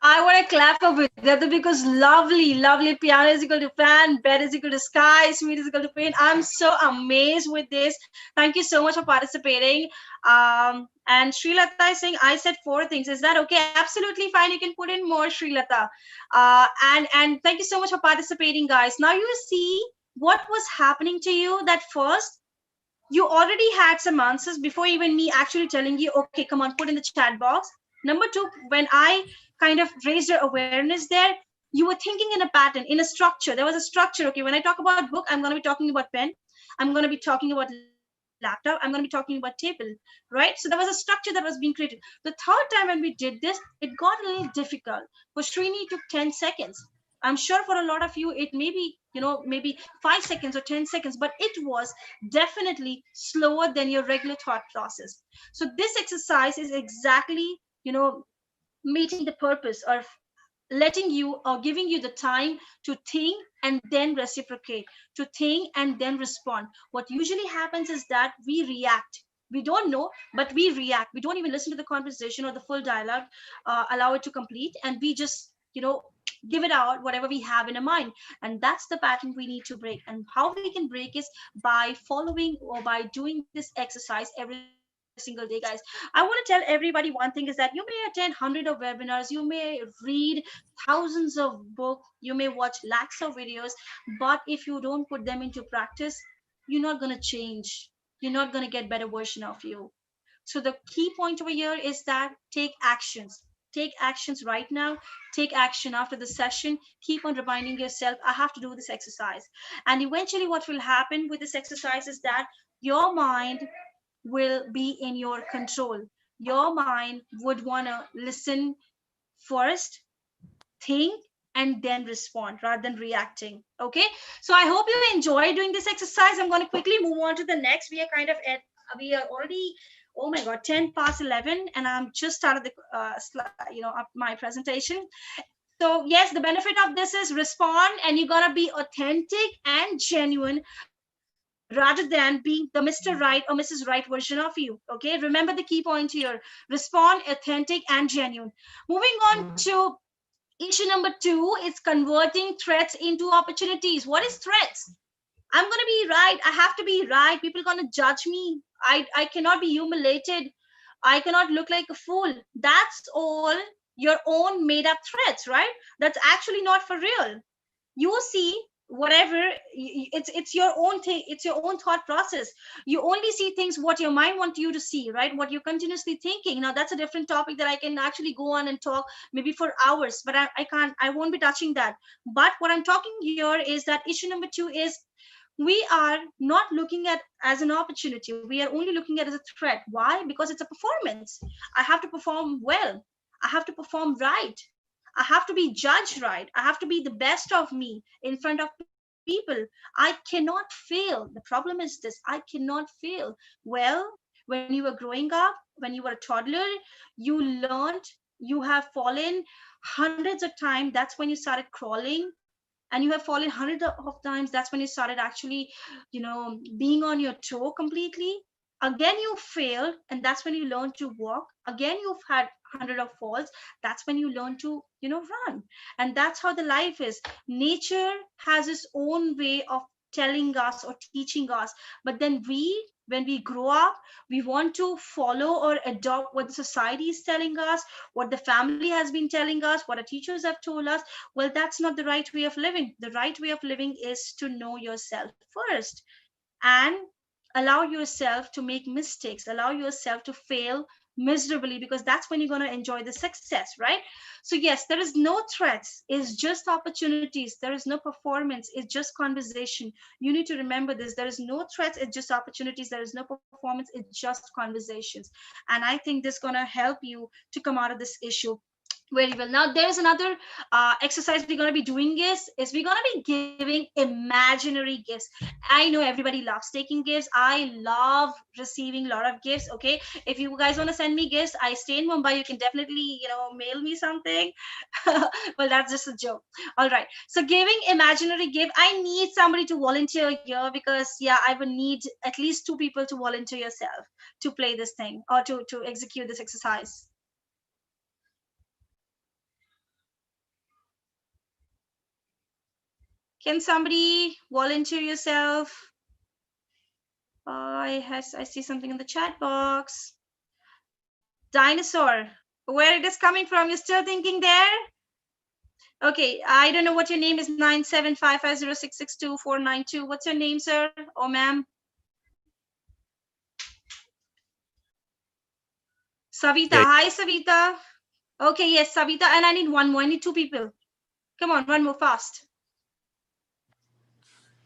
I want to clap for Vidya because lovely. Piano is equal to fan, bed is equal to sky, sweet is equal to pain. I'm so amazed with this. Thank you so much for participating. And Sri Lata is saying, I said four things. Is that okay? Absolutely fine. You can put in more, Sri Lata. And thank you so much for participating, guys. Now you see what was happening to you that first you already had some answers before even me actually telling you, okay, come on, put in the chat box. Number two, when I kind of raised your awareness there, you were thinking in a pattern, in a structure. There was a structure. Okay, when I talk about book, I'm going to be talking about pen. I'm going to be talking about laptop. I'm going to be talking about table, right? So there was a structure that was being created. The third time when we did this, it got a little difficult. For Srini, it took 10 seconds. I'm sure for a lot of you, it may be, maybe 5 seconds or 10 seconds, but it was definitely slower than your regular thought process. So this exercise is exactly, meeting the purpose of letting you or giving you the time to think and then reciprocate, to think and then respond. What usually happens is that we react. We don't know, but we react. We don't even listen to the conversation or the full dialogue, allow it to complete, and we just, give it out whatever we have in a mind. And that's the pattern we need to break. And how we can break is by following or by doing this exercise every single day, guys. I want to tell everybody one thing is that you may attend hundred of webinars, you may read thousands of books, you may watch lakhs of videos, but if you don't put them into practice, you're not going to change. You're not going to get better version of you. So the key point over here is that take actions. Take actions right now. Take action after the session. Keep on reminding yourself, I have to do this exercise. And eventually, what will happen with this exercise is that your mind will be in your control. Your mind would want to listen first, think, and then respond rather than reacting. Okay. So I hope you enjoy doing this exercise. I'm going to quickly move on to the next. We are kind of at, we are already, oh my God, 10 past 11, and I'm just started the, up my presentation. So yes, the benefit of this is respond, and you're going to be authentic and genuine rather than being the Mr. Right or Mrs. Right version of you. Okay. Remember the key point here. Respond, authentic, and genuine. Moving on to issue number two is converting threats into opportunities. What is threats? I'm going to be right. I have to be right. People are going to judge me. I cannot be humiliated. I cannot look like a fool. That's all your own made up threats, right? That's actually not for real. You see whatever, it's your own thing, it's your own thought process. You only see things what your mind wants you to see, right? What you're continuously thinking. Now that's a different topic that I can actually go on and talk maybe for hours, but I can't, I won't be touching that. But what I'm talking here is that issue number two is we are not looking at as an opportunity, we are only looking at as a threat. Why? Because it's a performance. I have to perform well, I have to perform right, I have to be judged right, I have to be the best of me in front of people. I cannot fail. The problem is this, I cannot fail. Well, when you were growing up, when you were a toddler, you learned, you have fallen hundreds of times, that's when you started crawling. And you have fallen hundreds of times, that's when you started actually, being on your toe completely. Again you failed, and that's when you learn to walk. Again you've had hundred of falls, that's when you learn to, run. And that's how the life is. Nature has its own way of telling us or teaching us, but then when we grow up, we want to follow or adopt what the society is telling us, what the family has been telling us, what our teachers have told us. Well, that's not the right way of living. The right way of living is to know yourself first and allow yourself to make mistakes, allow yourself to fail miserably, because that's when you're going to enjoy the success, right? So yes, there is no threats, it's just opportunities. There is no performance, it's just conversation. You need to remember this. There is no threats, it's just opportunities. There is no performance, it's just conversations. And I think this is going to help you to come out of this issue. Very well. Now there's another exercise we're going to be doing is we're going to be giving imaginary gifts. I know everybody loves taking gifts. I love receiving a lot of gifts. Okay, if you guys want to send me gifts, I stay in Mumbai. You can definitely mail me something. Well, that's just a joke. All right. So giving imaginary gift, I need somebody to volunteer here because yeah, I would need at least 2 people to volunteer yourself to play this thing or to execute this exercise. Can somebody volunteer yourself? I see something in the chat box. Dinosaur, where it is coming from? You're still thinking there? Okay, I don't know what your name is. 97550662492. What's your name, sir or ma'am? Savita. Yeah. Hi, Savita. Okay, yes, Savita. And I need one more. I need 2 people. Come on, one more fast.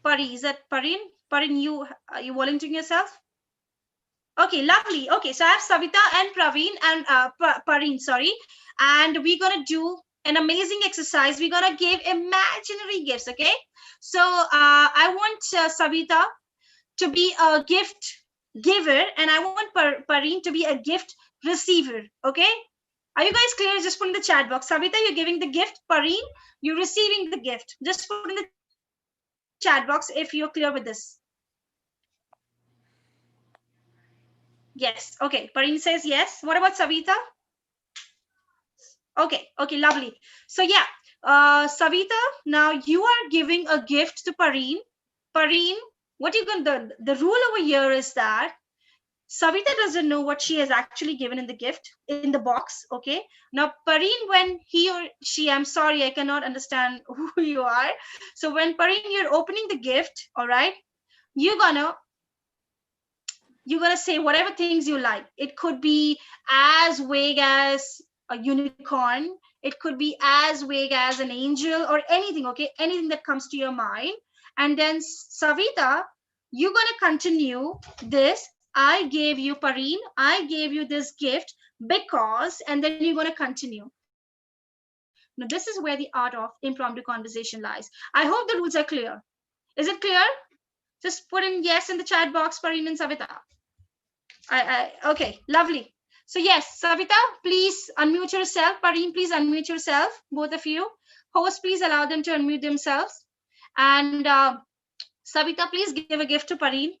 Pari, is that Parin? Parin, you volunteering yourself? Okay, lovely. Okay, so I have Savita and Praveen and Parin, sorry. And we're going to do an amazing exercise. We're going to give imaginary gifts, okay? So I want Savita to be a gift giver and I want Parin to be a gift receiver, okay? Are you guys clear? Just put in the chat box. Savita, you're giving the gift. Parin, you're receiving the gift. Just put in the chat box if you're clear with this. Yes. Okay. Parin says yes. What about Savita? Okay, lovely. So yeah, Savita, now you are giving a gift to Parin. Parin, what you going the rule over here is that Savita doesn't know what she has actually given in the gift in the box. Okay. Now Parin, when he or she, I'm sorry, I cannot understand who you are. So when Parin, you're opening the gift, all right, you're gonna say whatever things you like. It could be as vague as a unicorn, it could be as vague as an angel or anything, okay, anything that comes to your mind. And then Savita, you're going to continue this. I gave you, Parin, I gave you this gift because, and then you're going to continue. Now this is where the art of impromptu conversation lies. I hope the rules are clear. Is it clear? Just put in yes in the chat box, Parin and Savita. Okay, lovely. So yes, Savita, please unmute yourself. Parin, please unmute yourself, both of you. Host, please allow them to unmute themselves. And Savita, please give a gift to Parin.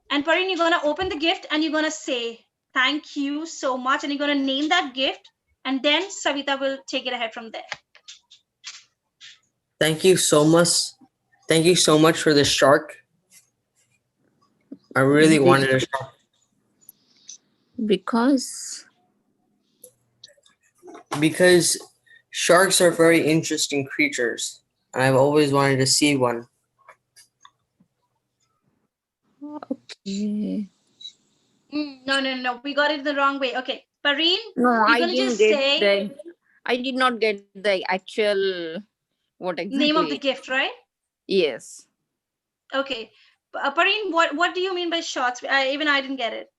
And Parin, you're gonna open the gift and you're gonna say, thank you so much. And you're gonna name that gift. And then Savita will take it ahead from there. Thank you so much. Thank you so much for the shark. I really wanted a shark. Because sharks are very interesting creatures, and I've always wanted to see one. okay. No. We got it the wrong way. Okay, Parin, No, you're I gonna didn't just get say I did not get the actual what exactly name of the gift, right? Yes. Okay, Parin, what do you mean by shots? Even I didn't get it.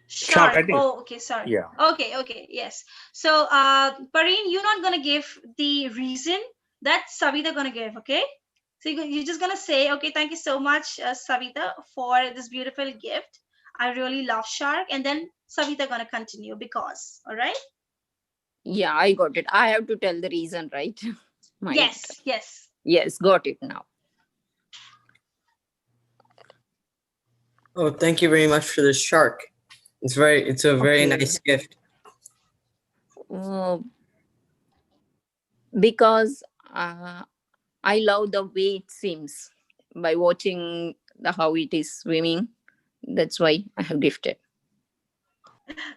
Shark. Oh, okay, sorry. Yeah. Okay, yes. So, Parin, you're not gonna give the reason. That's Savita gonna give. Okay. So you're just gonna say, okay, thank you so much, Savita, for this beautiful gift. I really love shark, and then Savita gonna continue because. All right. Yeah, I got it. I have to tell the reason, right? Yes. Yes, got it now. Oh, thank you very much for the shark. It's a very Okay. nice gift. Because I love the way it seems by watching how it is swimming. That's why I have gifted.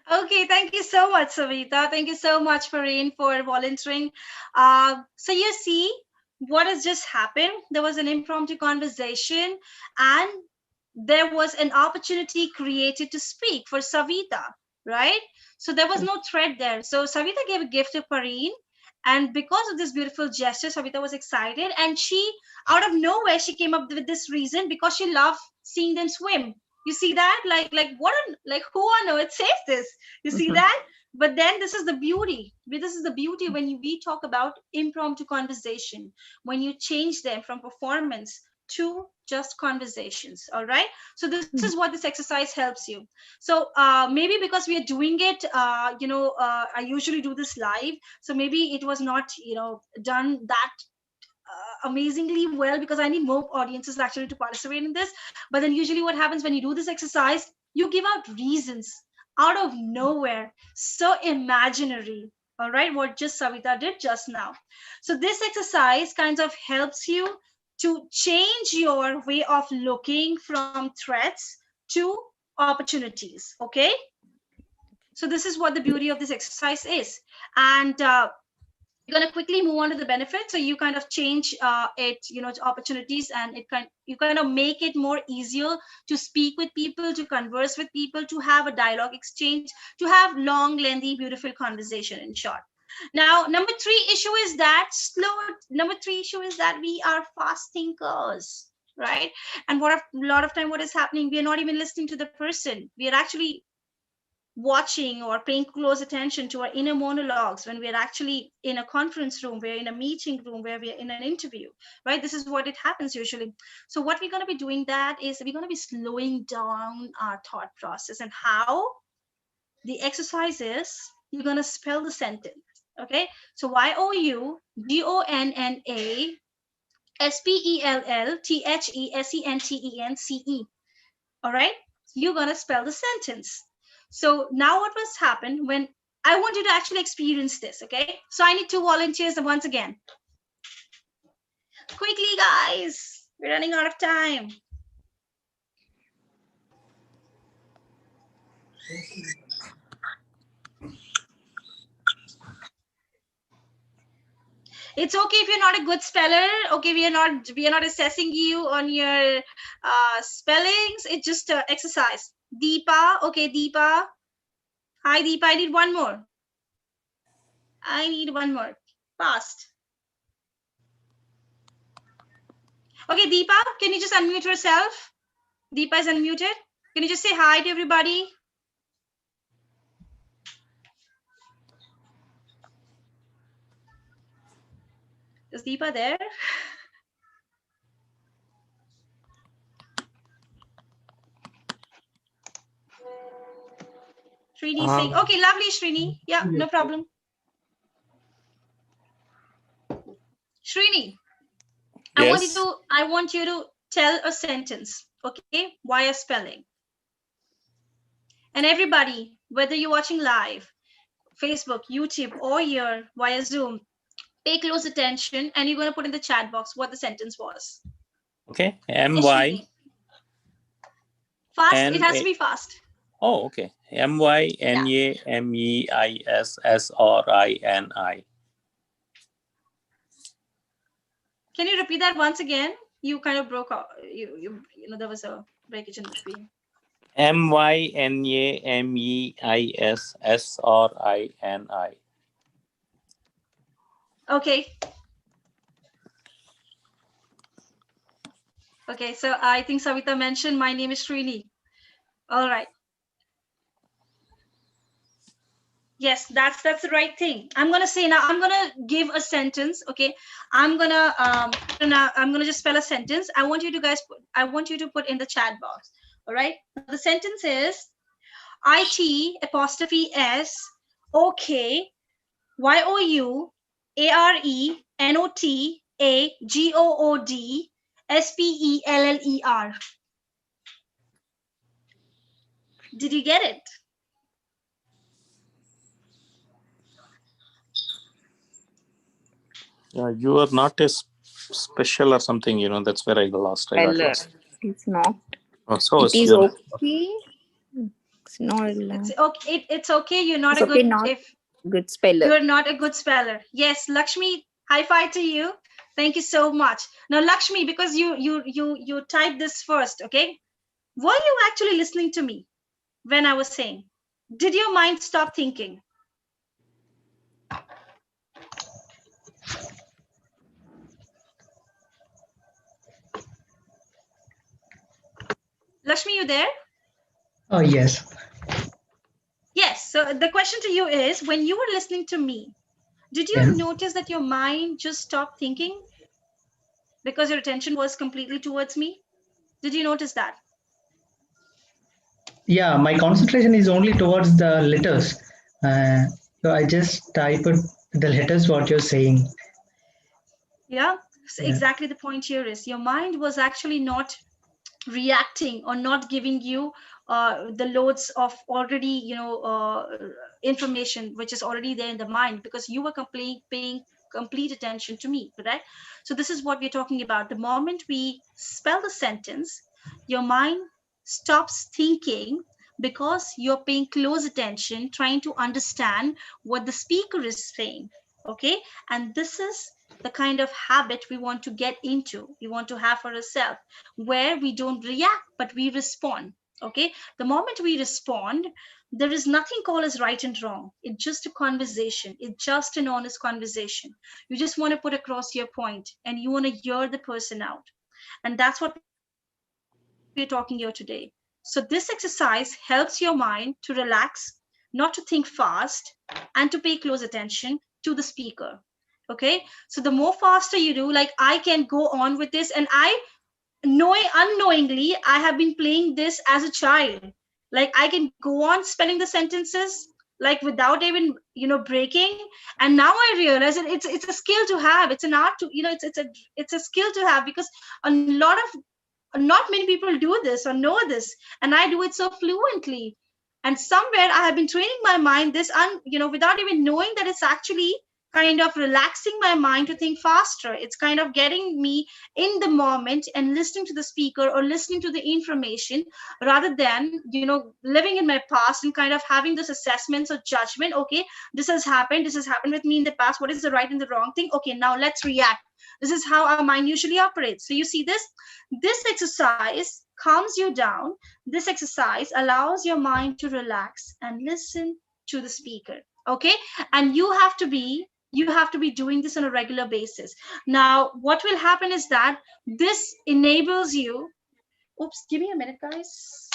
Okay, thank you so much, Savita. Thank you so much, Parin, for volunteering. So you see what has just happened. There was an impromptu conversation and there was an opportunity created to speak for Savita, right? So there was no threat there. So Savita gave a gift to Parin. And because of this beautiful gesture, Savita was excited. And she, out of nowhere, she came up with this reason because she loved seeing them swim. You see that? Like who on earth says this? You see that? But then this is the beauty. This is the beauty when we talk about impromptu conversation, when you change them from performance to just conversations. All right. So this is what this exercise helps you. So maybe because we are doing it, I usually do this live. So maybe it was not, done that amazingly well, because I need more audiences actually to participate in this. But then usually what happens when you do this exercise, you give out reasons out of nowhere, so imaginary. All right, what just Savita did just now. So this exercise kind of helps you to change your way of looking from threats to opportunities. Okay, so this is what the beauty of this exercise is. And we're going to quickly move on to the benefits. So you kind of change it, to opportunities, and you kind of make it more easier to speak with people, to converse with people, to have a dialogue exchange, to have long, lengthy, beautiful conversation, in short. Now, number three issue is that we are fast thinkers, right? And a lot of time what is happening, we are not even listening to the person. We are actually watching or paying close attention to our inner monologues when we're actually in a conference room, we're in a meeting room, where we're in an interview, right? This is what it happens usually. So what we're going to be doing that is we're going to be slowing down our thought process. And how? The exercise is, you're going to spell the sentence. Okay, so YOUGONNASPELLTHESENTENCE. All right, you're going to spell the sentence. So now what was happened when I want you to actually experience this. Okay, so I need 2 volunteers once again. Quickly, guys, we're running out of time. It's okay if you're not a good speller. Okay, we are not assessing you on your spellings. It's just exercise. Deepa, okay, Deepa. Hi, Deepa. I need one more. Fast. Okay, Deepa, can you just unmute yourself? Deepa is unmuted. Can you just say hi to everybody? Is Deepa there? Srini saying, okay, lovely, Srini. Yeah, no problem. Srini, Yes. I want you to tell a sentence, okay, via spelling. And everybody, whether you're watching live, Facebook, YouTube, or here via Zoom, pay close attention, and you're going to put in the chat box what the sentence was. Okay. MY. Fast. It has to be fast. Oh, okay. MYNAMEISSRINI. Can you repeat that once again? You kind of broke out. There was a breakage in between. MYNAMEISSRINI. Okay. Okay, so I think Savita mentioned my name is Srini. All right. Yes, that's the right thing. I'm gonna say now. I'm gonna give a sentence. Okay, I'm gonna just spell a sentence. I want you to put in the chat box. All right. The sentence is IT''S OK YOUNOTAGOODSPELLER. Did you get it? You are not a special or something, that's where I got lost. It's not. Oh, so it is okay. It's not. It's okay. It's okay. You're not it's a good speller. You're not a good speller. Yes, Lakshmi, high five to you. Thank you so much. Now, Lakshmi, because you typed this first, okay? Were you actually listening to me when I was saying? Did your mind stop thinking? Lakshmi, you there? Oh, yes. Yes. So the question to you is, when you were listening to me, did you Yeah. notice that your mind just stopped thinking because your attention was completely towards me? Did you notice that? Yeah, my concentration is only towards the letters. So I just type it, the letters what you're saying. Yeah. So Yeah. exactly the point here is your mind was actually not reacting or not giving you the loads of already information which is already there in the mind, because you were paying complete attention to me, correct? So this is what we're talking about. The moment we spell the sentence, your mind stops thinking because you're paying close attention, trying to understand what the speaker is saying. Okay, and this is the kind of habit we want to get into, we want to have for ourselves, where we don't react but we respond. Okay, the moment we respond, there is nothing called as right and wrong. It's just a conversation, it's just an honest conversation. You just want to put across your point and you want to hear the person out, and that's what we're talking here today. So this exercise helps your mind to relax, not to think fast, and to pay close attention to the speaker. Okay, so the more faster you do, like I can go on with this, and I unknowingly I have been playing this as a child. Like I can go on spelling the sentences like without even breaking, and now I realize that it's a skill to have, it's an art to it's a skill to have, because a lot of not many people do this or know this, and I do it so fluently. And somewhere I have been training my mind this without even knowing that it's actually kind of relaxing my mind to think faster. It's kind of getting me in the moment and listening to the speaker or listening to the information, rather than living in my past and kind of having this assessments or judgment. Okay, this has happened with me in the past, what is the right and the wrong thing? Okay, now let's react. This is how our mind usually operates. So you see this exercise calms you down. This exercise allows your mind to relax and listen to the speaker. Okay, and you have to be doing this on a regular basis. Now what will happen is that this enables you. Oops, give me a minute, guys.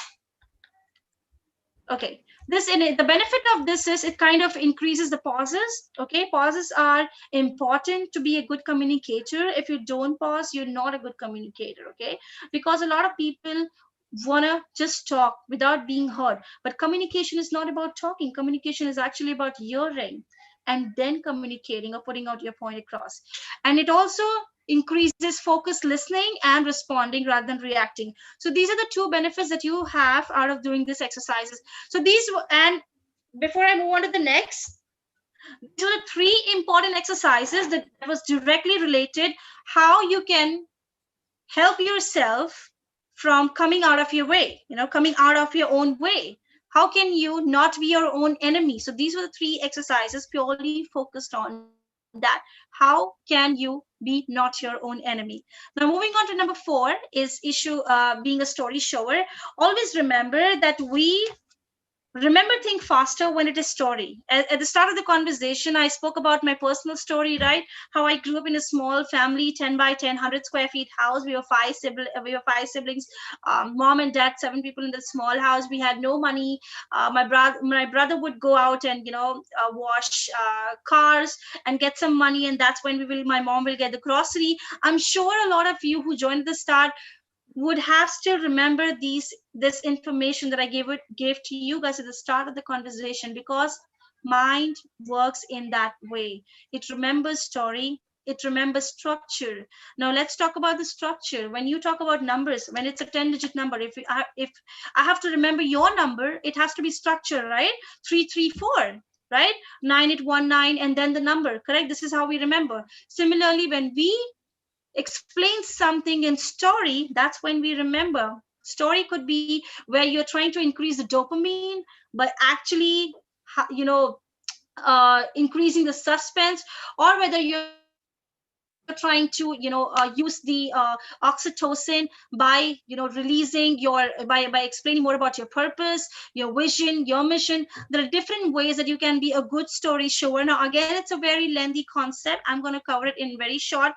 Okay, the benefit of this is it kind of increases the pauses. Okay, pauses are important to be a good communicator. If you don't pause, you're not a good communicator. Okay, because a lot of people wanna just talk without being heard, but communication is not about talking. Communication is actually about hearing and then communicating or putting out your point across. And it also increases focused listening and responding rather than reacting. So these are the two benefits that you have out of doing these exercises. So and before I move on to the next, these are the three important exercises that was directly related how you can help yourself from coming out of your way, coming out of your own way. How can you not be your own enemy? So these were the three exercises purely focused on that. How can you be not your own enemy? Now moving on to number 4 is being a story shower. Always remember that remember, think faster when it is story. At the start of the conversation, I spoke about my personal story, right? How I grew up in a small family, 10 by 10, 100 square feet house. We were five siblings, mom and dad, 7 people in the small house. We had no money. My brother would go out and wash cars and get some money, and that's when my mom will get the grocery. I'm sure a lot of you who joined the start would have still remember this information that I gave to you guys at the start of the conversation, because mind works in that way. It remembers story, it remembers structure. Now let's talk about the structure. When you talk about numbers, when it's a 10-digit number, if I have to remember your number, it has to be structure, right? 334, right? 9819, and then the number, correct? This is how we remember. Similarly, when we explain something in story, that's when we remember. Story could be where you're trying to increase the dopamine, but actually increasing the suspense, or whether you're trying to trying to, use the oxytocin by, releasing by explaining more about your purpose, your vision, your mission. There are different ways that you can be a good story shower. Now, again, it's a very lengthy concept. I'm going to cover it in very short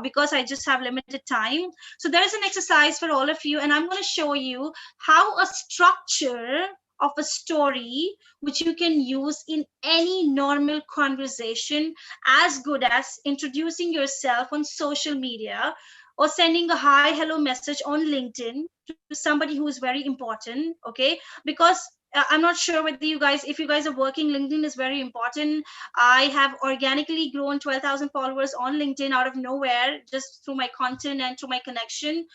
because I just have limited time. So there is an exercise for all of you, and I'm going to show you how a structure of a story which you can use in any normal conversation, as good as introducing yourself on social media or sending a hi hello message on LinkedIn to somebody who is very important. Okay, because I'm not sure whether if you guys are working, LinkedIn is very important. I have organically grown 12,000 followers on LinkedIn out of nowhere, just through my content and through my connection.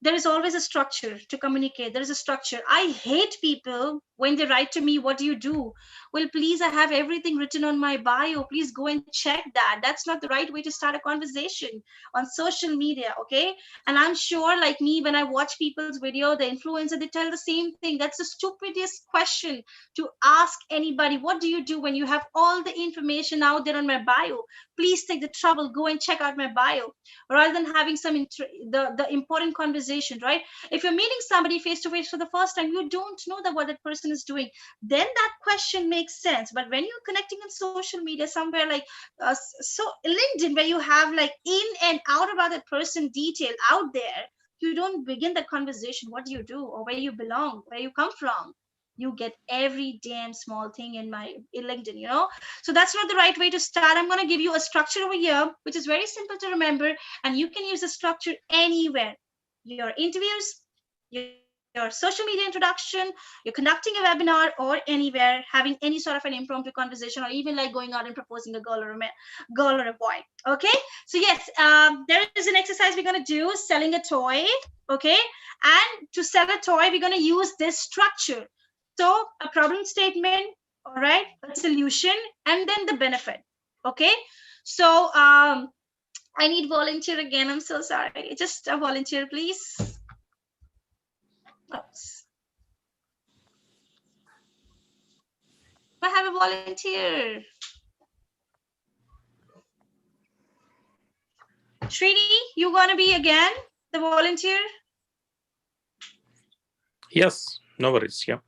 There is always a structure to communicate. There is a structure. I hate people when they write to me, what do you do? Well, please, I have everything written on my bio. Please go and check that. That's not the right way to start a conversation on social media, okay? And I'm sure, like me, when I watch people's video, the influencer, they tell the same thing. That's the stupidest question to ask anybody. What do you do when you have all the information out there on my bio? Please take the trouble, go and check out my bio, rather than having the important conversation, right? If you're meeting somebody face to face for the first time, you don't know what that person is doing, then that question makes sense. But when you're connecting on social media somewhere like so LinkedIn, where you have like in and out about that person detail out there, you don't begin that conversation. What do you do, or where you belong, where you come from? You get every damn small thing in LinkedIn, so that's not the right way to start. I'm going to give you a structure over here which is very simple to remember, and you can use the structure anywhere. Your interviews, your social media introduction, you're conducting a webinar, or anywhere, having any sort of an impromptu conversation, or even like going out and proposing a girl or a boy. Okay, so yes, there is an exercise we're going to do, selling a toy. Okay, and to sell a toy, we're going to use this structure. So a problem statement, all right, a solution, and then the benefit. Okay, so I need volunteer again. I'm so sorry. Just a volunteer, please. Oops. I have a volunteer. Srini, you gonna be again the volunteer? Yes, no worries. Yeah.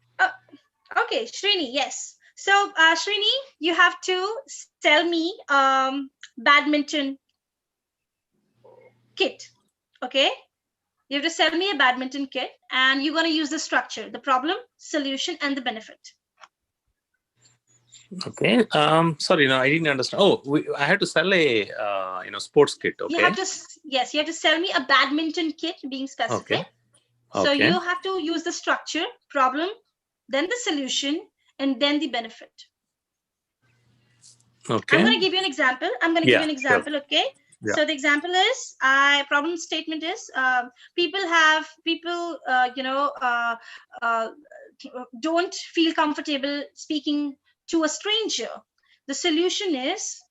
Okay, Srini, yes. So Srini, you have to sell me badminton kit. Okay, you have to sell me a badminton kit, and you're going to use the structure, the problem, solution, and the benefit. Okay. Sorry, no, I didn't understand. Oh, I had to sell a sports kit. Okay. You have to sell me a badminton kit, being specific. Okay. So you have to use the structure, problem, then the solution, and then the benefit. Okay. I'm going to give you an example. Sure. Okay. Yeah. So the example is, problem statement is, people don't feel comfortable speaking to a stranger. The solution is,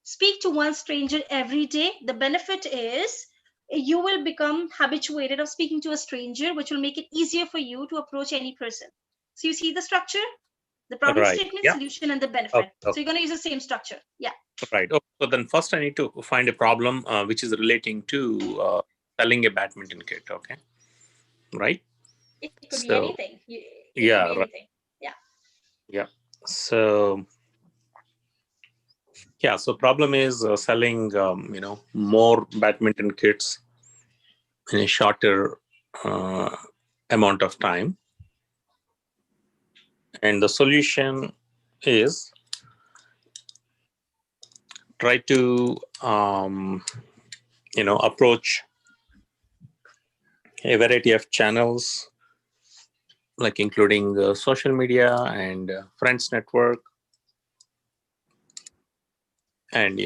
speak to one stranger every day. The benefit is, you will become habituated of speaking to a stranger, which will make it easier for you to approach any person. So you see the structure, the problem statement, solution, and the benefit. Okay. So you're going to use the same structure. Yeah. Right. Okay. So then first I need to find a problem which is relating to selling a badminton kit. Okay. Right. It could be anything. Right. Yeah. Yeah. So so problem is selling, more badminton kits in a shorter amount of time. And the solution is try to, approach a variety of channels, like including social media and friends network. And,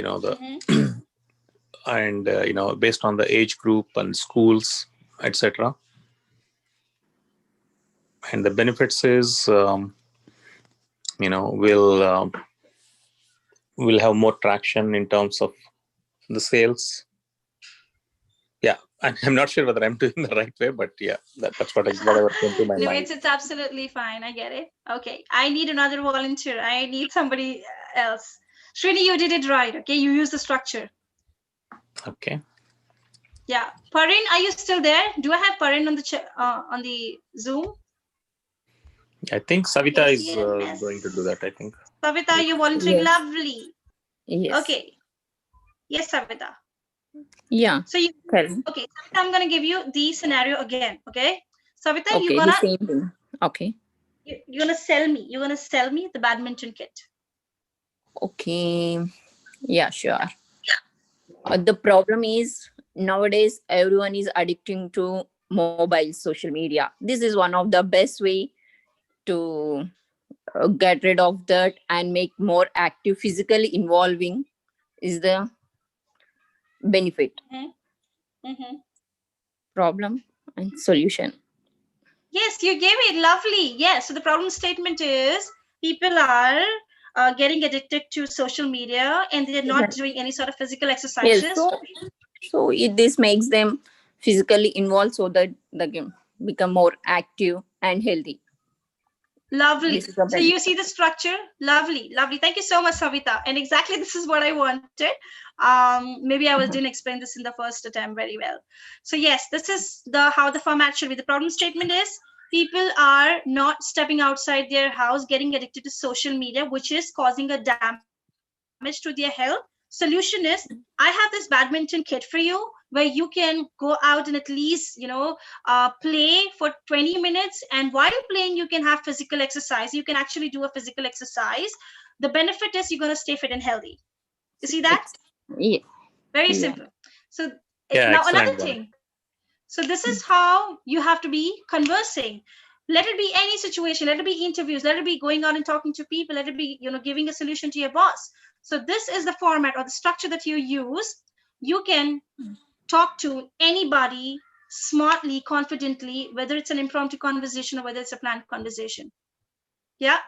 and, based on the age group and schools, etc. And the benefits is, we'll have more traction in terms of the sales. Yeah, I'm not sure whether I'm doing the right way, but yeah, that's whatever came to my mind. It's absolutely fine. I get it. Okay, I need another volunteer. I need somebody else. Srini, you did it right. Okay, you use the structure. Okay. Yeah, Parin, are you still there? Do I have Parin on the Zoom? I think Savita Yes, is yes. going to do that, I think. Savita, you're volunteering. Yes. Lovely. Yes. Okay. Yes, Savita. Yeah. So you, Tell me. okay, Savita, I'm gonna give you the scenario again. Okay, Savita, Okay, the same thing. Okay. you're gonna sell me. You're gonna sell me the badminton kit. Okay. Yeah, sure. The problem is nowadays everyone is addicting to mobile social media. This is one of the best way to get rid of that and make more active, physically involving is the benefit. Problem and solution. Yes, you gave it. Lovely. Yes. So the problem statement is people are getting addicted to social media and they're not doing any sort of physical exercises. Yes, this makes them physically involved so that they can become more active and healthy. Lovely. So you see the structure. Lovely, lovely. Thank you so much, Savita. And exactly this is what I wanted. Maybe I didn't explain this in the first attempt very well. So yes, this is how the format should be. The problem statement is people are not stepping outside their house, getting addicted to social media, which is causing a damage to their health. Solution is I have this badminton kit for you where you can go out and at least play for 20 minutes, and while playing you can have physical exercise. You can actually do a physical exercise. The benefit is you're going to stay fit and healthy. You see that? Yeah. Very simple. So yeah, now excellent another thing. So this is how you have to be conversing. Let it be any situation. Let it be interviews. Let it be going out and talking to people. Let it be, giving a solution to your boss. So this is the format or the structure that you use. You can talk to anybody smartly, confidently, whether it's an impromptu conversation or whether it's a planned conversation. Yeah.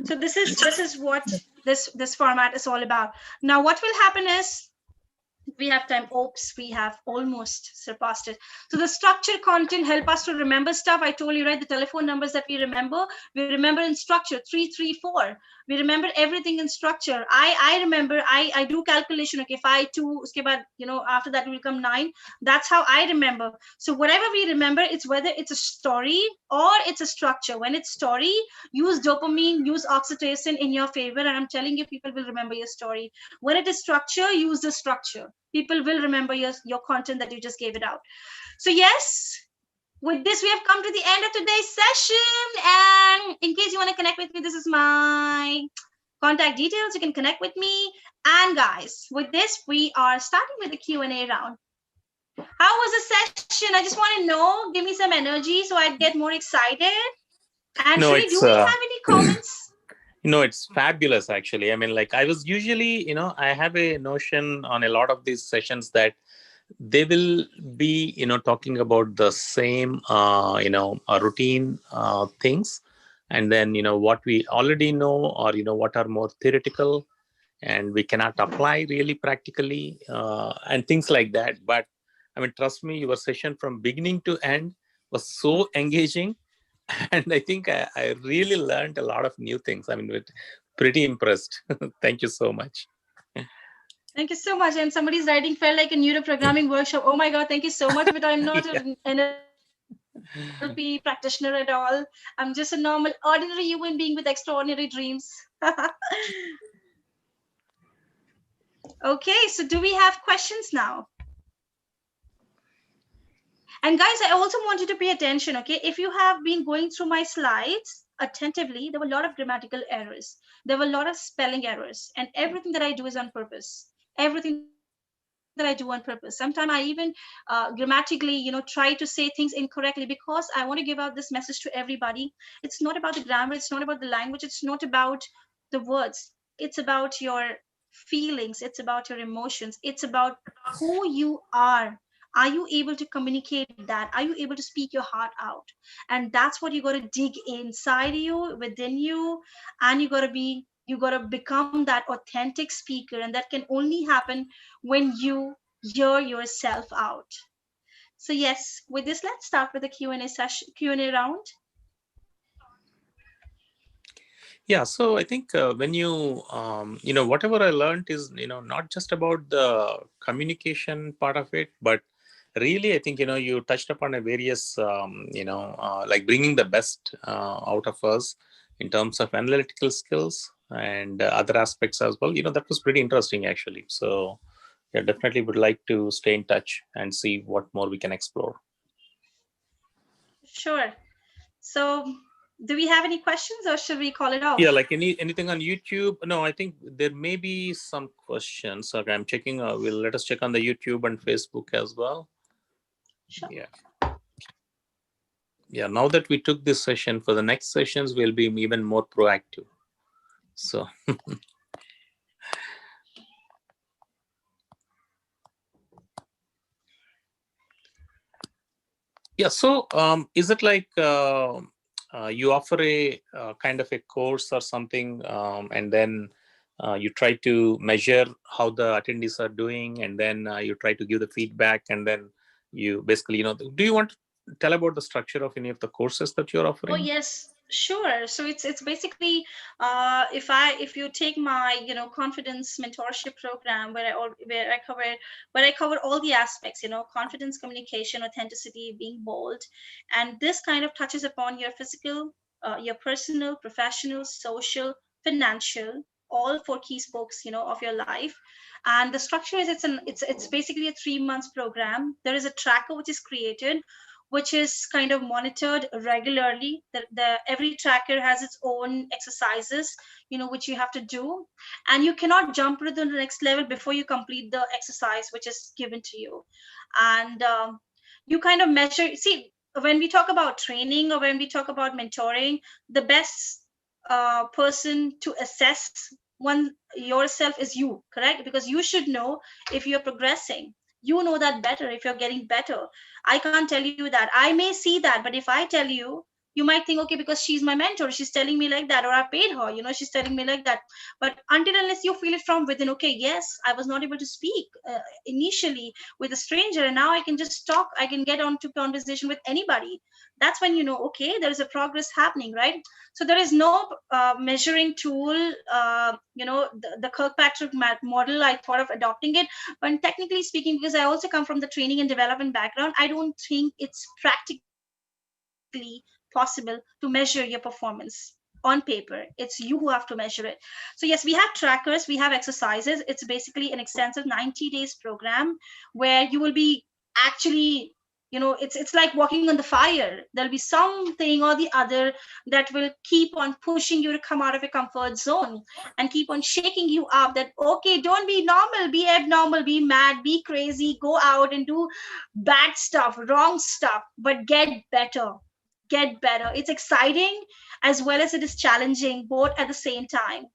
So this is what this format is all about. Now, what will happen is we have time. Oops, we have almost surpassed it. So the structured content help us to remember stuff. I told you, right? The telephone numbers that we remember in structure 334. We remember everything in structure. I remember. I do calculation. Okay, 5 2. Uske baad, after that will come 9. That's how I remember. So whatever we remember, it's whether it's a story or it's a structure. When it's story, use dopamine, use oxytocin in your favor, and I'm telling you, people will remember your story. When it is structure, use the structure. People will remember your content that you just gave it out. So yes, with this, we have come to the end of today's session. And in case you want to connect with me, this is my contact details. You can connect with me. And guys, with this, we are starting with the Q&A round. How was the session? I just want to know. Give me some energy so I'd get more excited. And Srini, do we have any comments? It's fabulous, actually. I mean, like I was usually, I have a notion on a lot of these sessions that they will be, talking about the same, routine things. And then, what we already know or, what are more theoretical and we cannot apply really practically and things like that. But I mean, trust me, your session from beginning to end was so engaging. And I think I really learned a lot of new things. I mean, pretty impressed. Thank you so much. Thank you so much. And somebody's writing felt like a neuroprogramming workshop. Oh my God, thank you so much. But I'm not an NLP practitioner at all. I'm just a normal, ordinary human being with extraordinary dreams. Okay, so do we have questions now? And guys, I also want you to pay attention, okay? If you have been going through my slides attentively, there were a lot of grammatical errors. There were a lot of spelling errors. And everything that I do is on purpose. Everything that I do on purpose. Sometimes I even grammatically, try to say things incorrectly because I want to give out this message to everybody. It's not about the grammar. It's not about the language. It's not about the words. It's about your feelings. It's about your emotions. It's about who you are. Are you able to communicate that? Are you able to speak your heart out? And that's what you got to dig inside you, within you, and you got to become that authentic speaker. And that can only happen when you hear yourself out. So yes, with this, let's start with the Q&A session, Q&A round. Yeah, so I think when you, whatever I learned is, not just about the communication part of it, but really, I think, you touched upon a various, like bringing the best out of us in terms of analytical skills and other aspects as well. That was pretty interesting, actually. So, yeah, definitely would like to stay in touch and see what more we can explore. Sure. So do we have any questions or should we call it off? Yeah, like anything on YouTube? No, I think there may be some questions. Okay, I'm checking. Let us check on the YouTube and Facebook as well. Sure. Yeah. Yeah, now that we took this session, for the next sessions, we'll be even more proactive. So. Yeah, so is it like you offer a kind of a course or something, and then you try to measure how the attendees are doing, and then you try to give the feedback, and then you basically, do you want to tell about the structure of any of the courses that you're offering? Oh yes, sure. So it's basically if you take my confidence mentorship program where I cover all the aspects, confidence, communication, authenticity, being bold, and this kind of touches upon your physical, your personal, professional, social, financial, all four key spokes of your life. And the structure is it's basically a 3 months program. There is a tracker which is created, which is kind of monitored regularly. Every tracker has its own exercises, which you have to do, and you cannot jump to the next level before you complete the exercise which is given to you. And you kind of measure. See, when we talk about training or when we talk about mentoring, the best person to assess one yourself is you, correct? Because you should know if you're progressing. You know that better if you're getting better. I can't tell you that. I may see that, but if I tell you, you might think, okay, because she's my mentor, she's telling me like that, or I paid her, she's telling me like that. But until unless you feel it from within, okay, yes, I was not able to speak initially with a stranger, and now I can just talk, I can get on to conversation with anybody. That's when you know, okay, there is a progress happening, right? So there is no measuring tool, the Kirkpatrick model. I thought of adopting it, but technically speaking, because I also come from the training and development background, I don't think it's practically possible to measure your performance on paper. It's you who have to measure it. So yes, we have trackers, we have exercises. It's basically an extensive 90 days program where you will be actually, it's like walking on the fire. There'll be something or the other that will keep on pushing you to come out of your comfort zone and keep on shaking you up, that okay, don't be normal, be abnormal, be mad, be crazy, go out and do bad stuff, wrong stuff, but get better. It's exciting as well as it is challenging, both at the same time.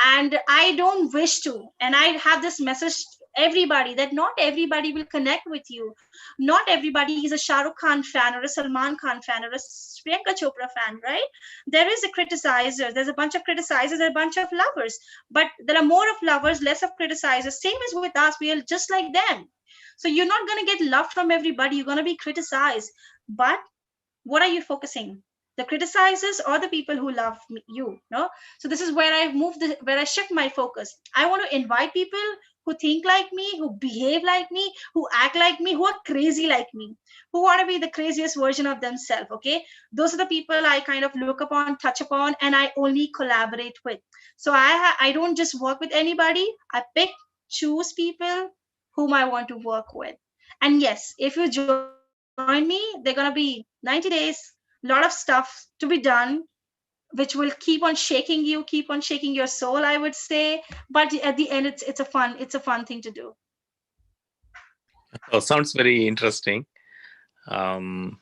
And I don't wish to, and I have this message to everybody, that not everybody will connect with you. Not everybody is a Shah Rukh Khan fan or a Salman Khan fan or a Priyanka Chopra fan, right? There is a criticizer, there's a bunch of criticizers and a bunch of lovers, but there are more of lovers, less of criticizers. Same as with us, we are just like them. So you're not going to get love from everybody, you're going to be criticized. But what are you focusing, the criticizers or the people who love you? No. So this is where where I shift my focus. I want to invite people who think like me, who behave like me, who act like me, who are crazy like me, who want to be the craziest version of themselves. Okay, those are the people I kind of look upon, touch upon, and I only collaborate with. So I don't just work with anybody. I choose people whom I want to work with. And yes, if you join me, they're going to be 90 days, a lot of stuff to be done, which will keep on shaking you, keep on shaking your soul, I would say. But at the end, it's a fun thing to do. Oh, sounds very interesting. And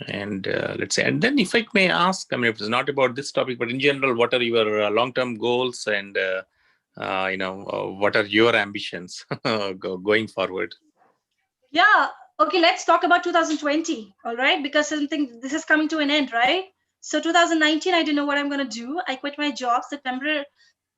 let's say, and then if I may ask, I mean, if it's not about this topic, but in general, what are your long-term goals, and what are your ambitions going forward? Yeah. Okay, let's talk about 2020. All right, because something, this is coming to an end, right? So 2019, I didn't know what I'm going to do. I quit my job. September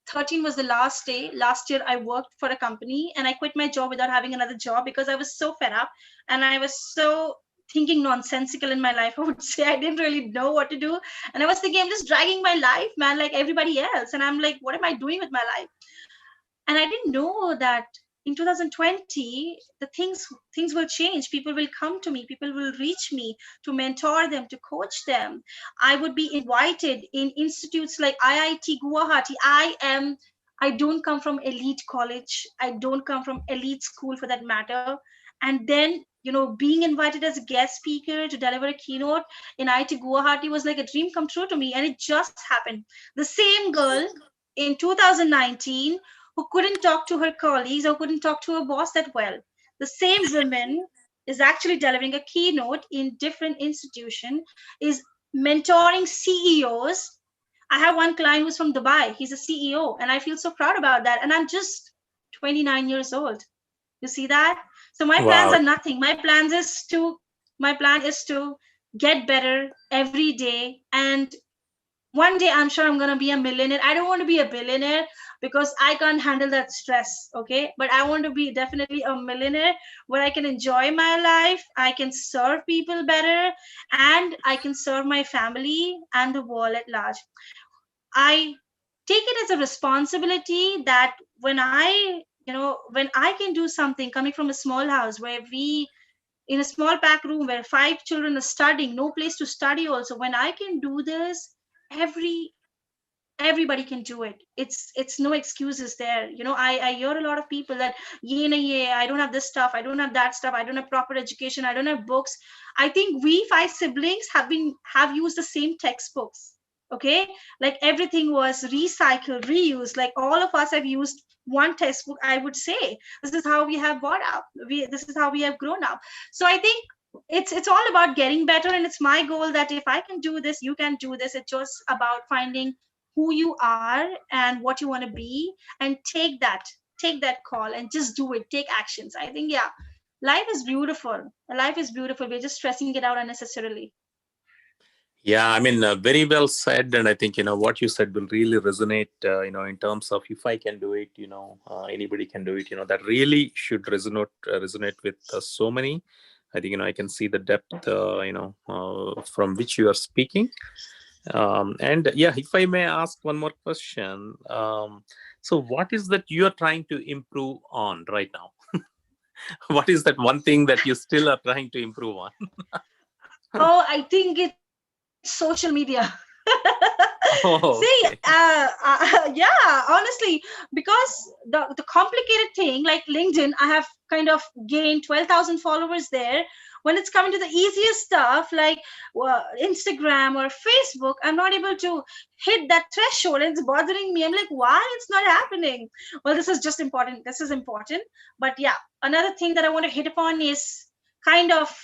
13 was the last day. Last year, I worked for a company and I quit my job without having another job because I was so fed up and I was so thinking nonsensical in my life. I would say I didn't really know what to do. And I was thinking, I'm just dragging my life, man, like everybody else. And I'm like, what am I doing with my life? And I didn't know that in 2020, the things will change. People will come to me. People will reach me to mentor them, to coach them. I would be invited in institutes like IIT Guwahati. I don't come from elite college. I don't come from elite school for that matter. And then, being invited as a guest speaker to deliver a keynote in IIT Guwahati was like a dream come true to me. And it just happened. The same girl in 2019 who couldn't talk to her colleagues or couldn't talk to her boss that well. The same woman is actually delivering a keynote in different institution, is mentoring CEOs. I have one client who's from Dubai. He's a CEO, and I feel so proud about that. And I'm just 29 years old. You see that? So my plans are nothing. My plan is to get better every day, and one day I'm sure I'm going to be a millionaire. I don't want to be a billionaire because I can't handle that stress. Okay. But I want to be definitely a millionaire where I can enjoy my life. I can serve people better, and I can serve my family and the world at large. I take it as a responsibility that when I can do something coming from a small house where in a small pack room where 5 children are studying, no place to study also, when I can do this, everybody can do it. It's no excuses there. I hear a lot of people that I don't have this stuff, I don't have that stuff, I don't have proper education, I don't have books. I think we 5 siblings have used the same textbooks. Okay, like everything was recycled, reused. Like all of us have used one textbook. I would say this is how we have brought up. This is how we have grown up. So I think it's all about getting better, and it's my goal that if I can do this, you can do this. It's just about finding who you are and what you want to be, and take that call and just do it. Take actions. I think life is beautiful. Life is beautiful. We're just stressing it out unnecessarily. Yeah, I mean, very well said. And I think, what you said will really resonate, in terms of if I can do it, anybody can do it, that really should resonate with so many. I think, I can see the depth, from which you are speaking. And if I may ask one more question. So what is that you are trying to improve on right now? What is that one thing that you still are trying to improve on? Oh, I think it's social media. Oh, See, okay. Honestly, because the complicated thing like LinkedIn, I have kind of gained 12,000 followers there. When it's coming to the easiest stuff like Instagram or Facebook, I'm not able to hit that threshold, and it's bothering me. I'm like, why it's not happening? Well, this is just important. This is important. But another thing that I want to hit upon is kind of,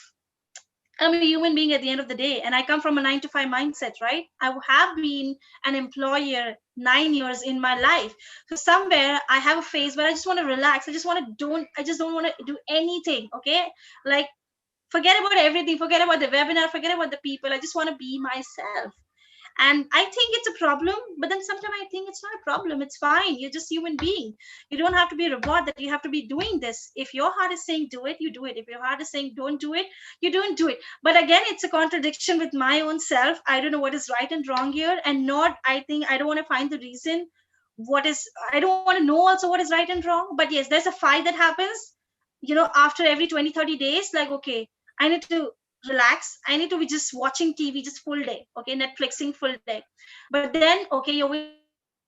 I'm a human being at the end of the day, and I come from a 9-to-5 mindset, right? I have been an employer 9 years in my life. So somewhere I have a phase where I just want to relax. I just don't want to do anything. Okay. Like, forget about everything. Forget about the webinar. Forget about the people. I just want to be myself. And I think it's a problem, but then sometimes I think it's not a problem. It's fine. You're just a human being. You don't have to be a robot that you have to be doing this. If your heart is saying do it, you do it. If your heart is saying don't do it, you don't do it. But again, it's a contradiction with my own self. I don't know what is right and wrong here. And I don't want to find the reason I don't want to know also what is right and wrong. But yes, there's a fight that happens, after every 20-30 days. Like, okay, I need to relax. I need to be just watching TV just full day. Okay, Netflixing full day. But then, okay, you're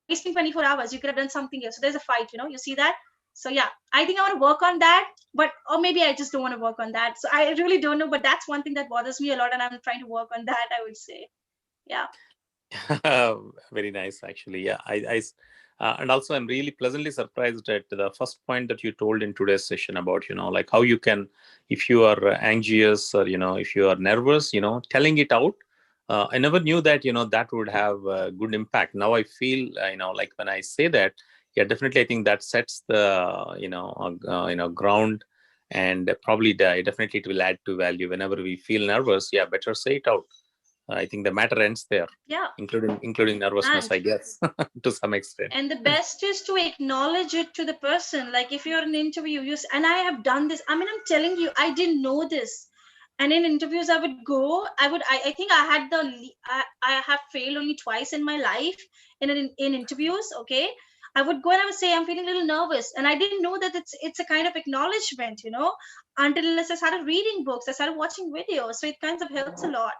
wasting 24 hours. You could have done something else. So there's a fight, you see that? So I think I want to work on that, or maybe I just don't want to work on that. So I really don't know, but that's one thing that bothers me a lot, and I'm trying to work on that, I would say. Yeah. Very nice, actually. Yeah, and also I'm really pleasantly surprised at the first point that you told in today's session about, like how you can, if you are anxious or, if you are nervous, telling it out. I never knew that, that would have a good impact. Now I feel, like when I say that, definitely I think that sets the, ground, and probably definitely it will add to value. Whenever we feel nervous, better say it out. I think the matter ends there. Yeah. Including nervousness, I guess, to some extent. And the best is to acknowledge it to the person. Like if you're in an interview, and I have done this. I mean, I'm telling you, I didn't know this. And in interviews I would go, I think I had I have failed only twice in my life in interviews. Okay, I would go and I would say I'm feeling a little nervous, and I didn't know that it's a kind of acknowledgement, until unless I started reading books, I started watching videos, so it kind of helps a lot.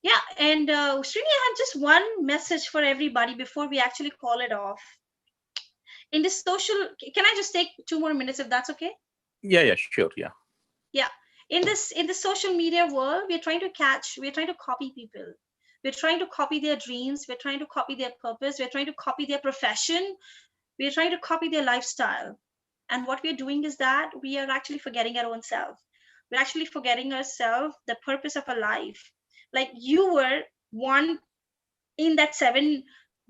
Yeah, and Srini, I have just one message for everybody before we actually call it off. In this social, can I just take 2 more minutes if that's okay? Yeah, sure, yeah. Yeah, in the social media world, we're trying to copy people. We're trying to copy their dreams, we're trying to copy their purpose, we're trying to copy their profession, we're trying to copy their lifestyle. And what we're doing is that we are actually forgetting our own self. We're actually forgetting ourselves, the purpose of our life. Like you were one in that 7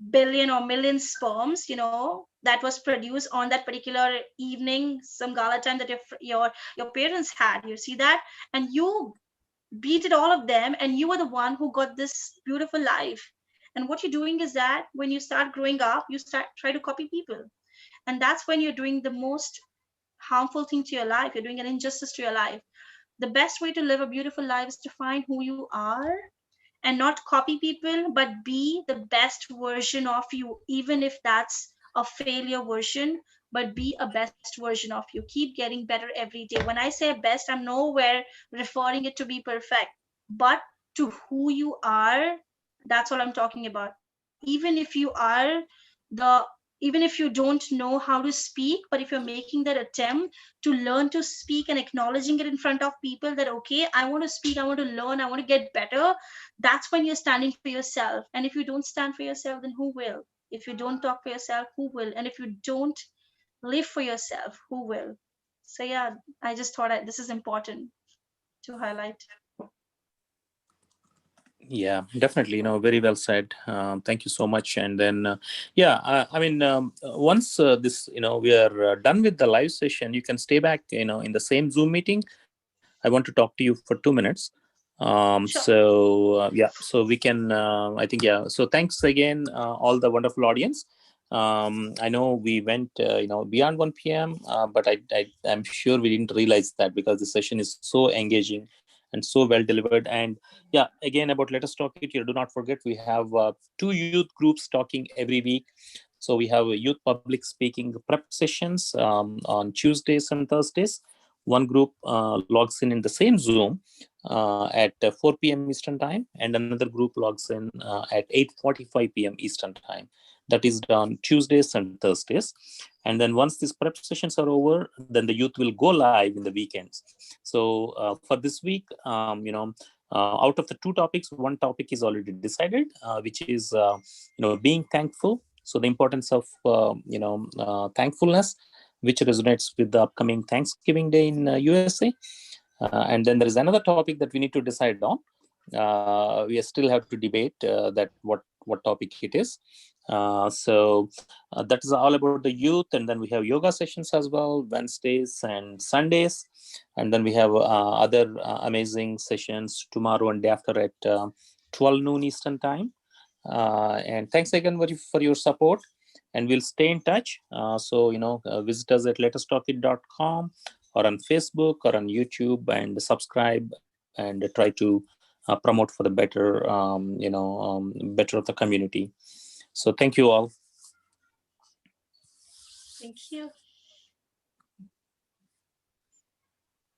billion or million sperms, that was produced on that particular evening, some gala time that your parents had. You see that, and you beated all of them, and you were the one who got this beautiful life. And what you're doing is that when you start growing up, you start try to copy people, and that's when you're doing the most harmful thing to your life. You're doing an injustice to your life. The best way to live a beautiful life is to find who you are and not copy people, but be the best version of you, even if that's a failure version, but be a best version of you. Keep getting better every day. When I say best, I'm nowhere referring it to be perfect, but to who you are. That's what I'm talking about. The even if you don't know how to speak, but if you're making that attempt to learn to speak and acknowledging it in front of people, that okay, I want to speak, I want to learn, I want to get better, that's when you're standing for yourself. And if you don't stand for yourself, then who will? If you don't talk for yourself, who will? And if you don't live for yourself, who will? So yeah, I just thought this is important to highlight. Yeah, definitely. Very well said. Thank you so much. And then, once this, we are done with the live session, you can stay back, in the same Zoom meeting. I want to talk to you for 2 minutes. Sure. So we can, I think, yeah. So thanks again, all the wonderful audience. I know we went, beyond 1 p.m., but I'm sure we didn't realize that because the session is so engaging and so well delivered. And yeah, again, about Let Us Talk It, do not forget we have 2 youth groups talking every week. So we have a youth public speaking prep sessions on Tuesdays and Thursdays. One group logs in the same Zoom at 4 p.m. Eastern time, and another group logs in at 8:45 p.m. Eastern time. That is done Tuesdays and Thursdays. And then once these prep sessions are over, then the youth will go live in the weekends. So for this week, out of the 2 topics, one topic is already decided, which is being thankful. So the importance of thankfulness, which resonates with the upcoming Thanksgiving Day in USA. And then there is another topic that we need to decide on. We still have to debate that what topic it is. So that is all about the youth. And then we have yoga sessions as well, Wednesdays and Sundays. And then we have other amazing sessions tomorrow and day after at 12 noon Eastern time. And thanks again for your support. And we'll stay in touch. Visit us at LetUsTalkIt.com or on Facebook or on YouTube, and subscribe and try to promote for the better, better of the community. So thank you all. Thank you.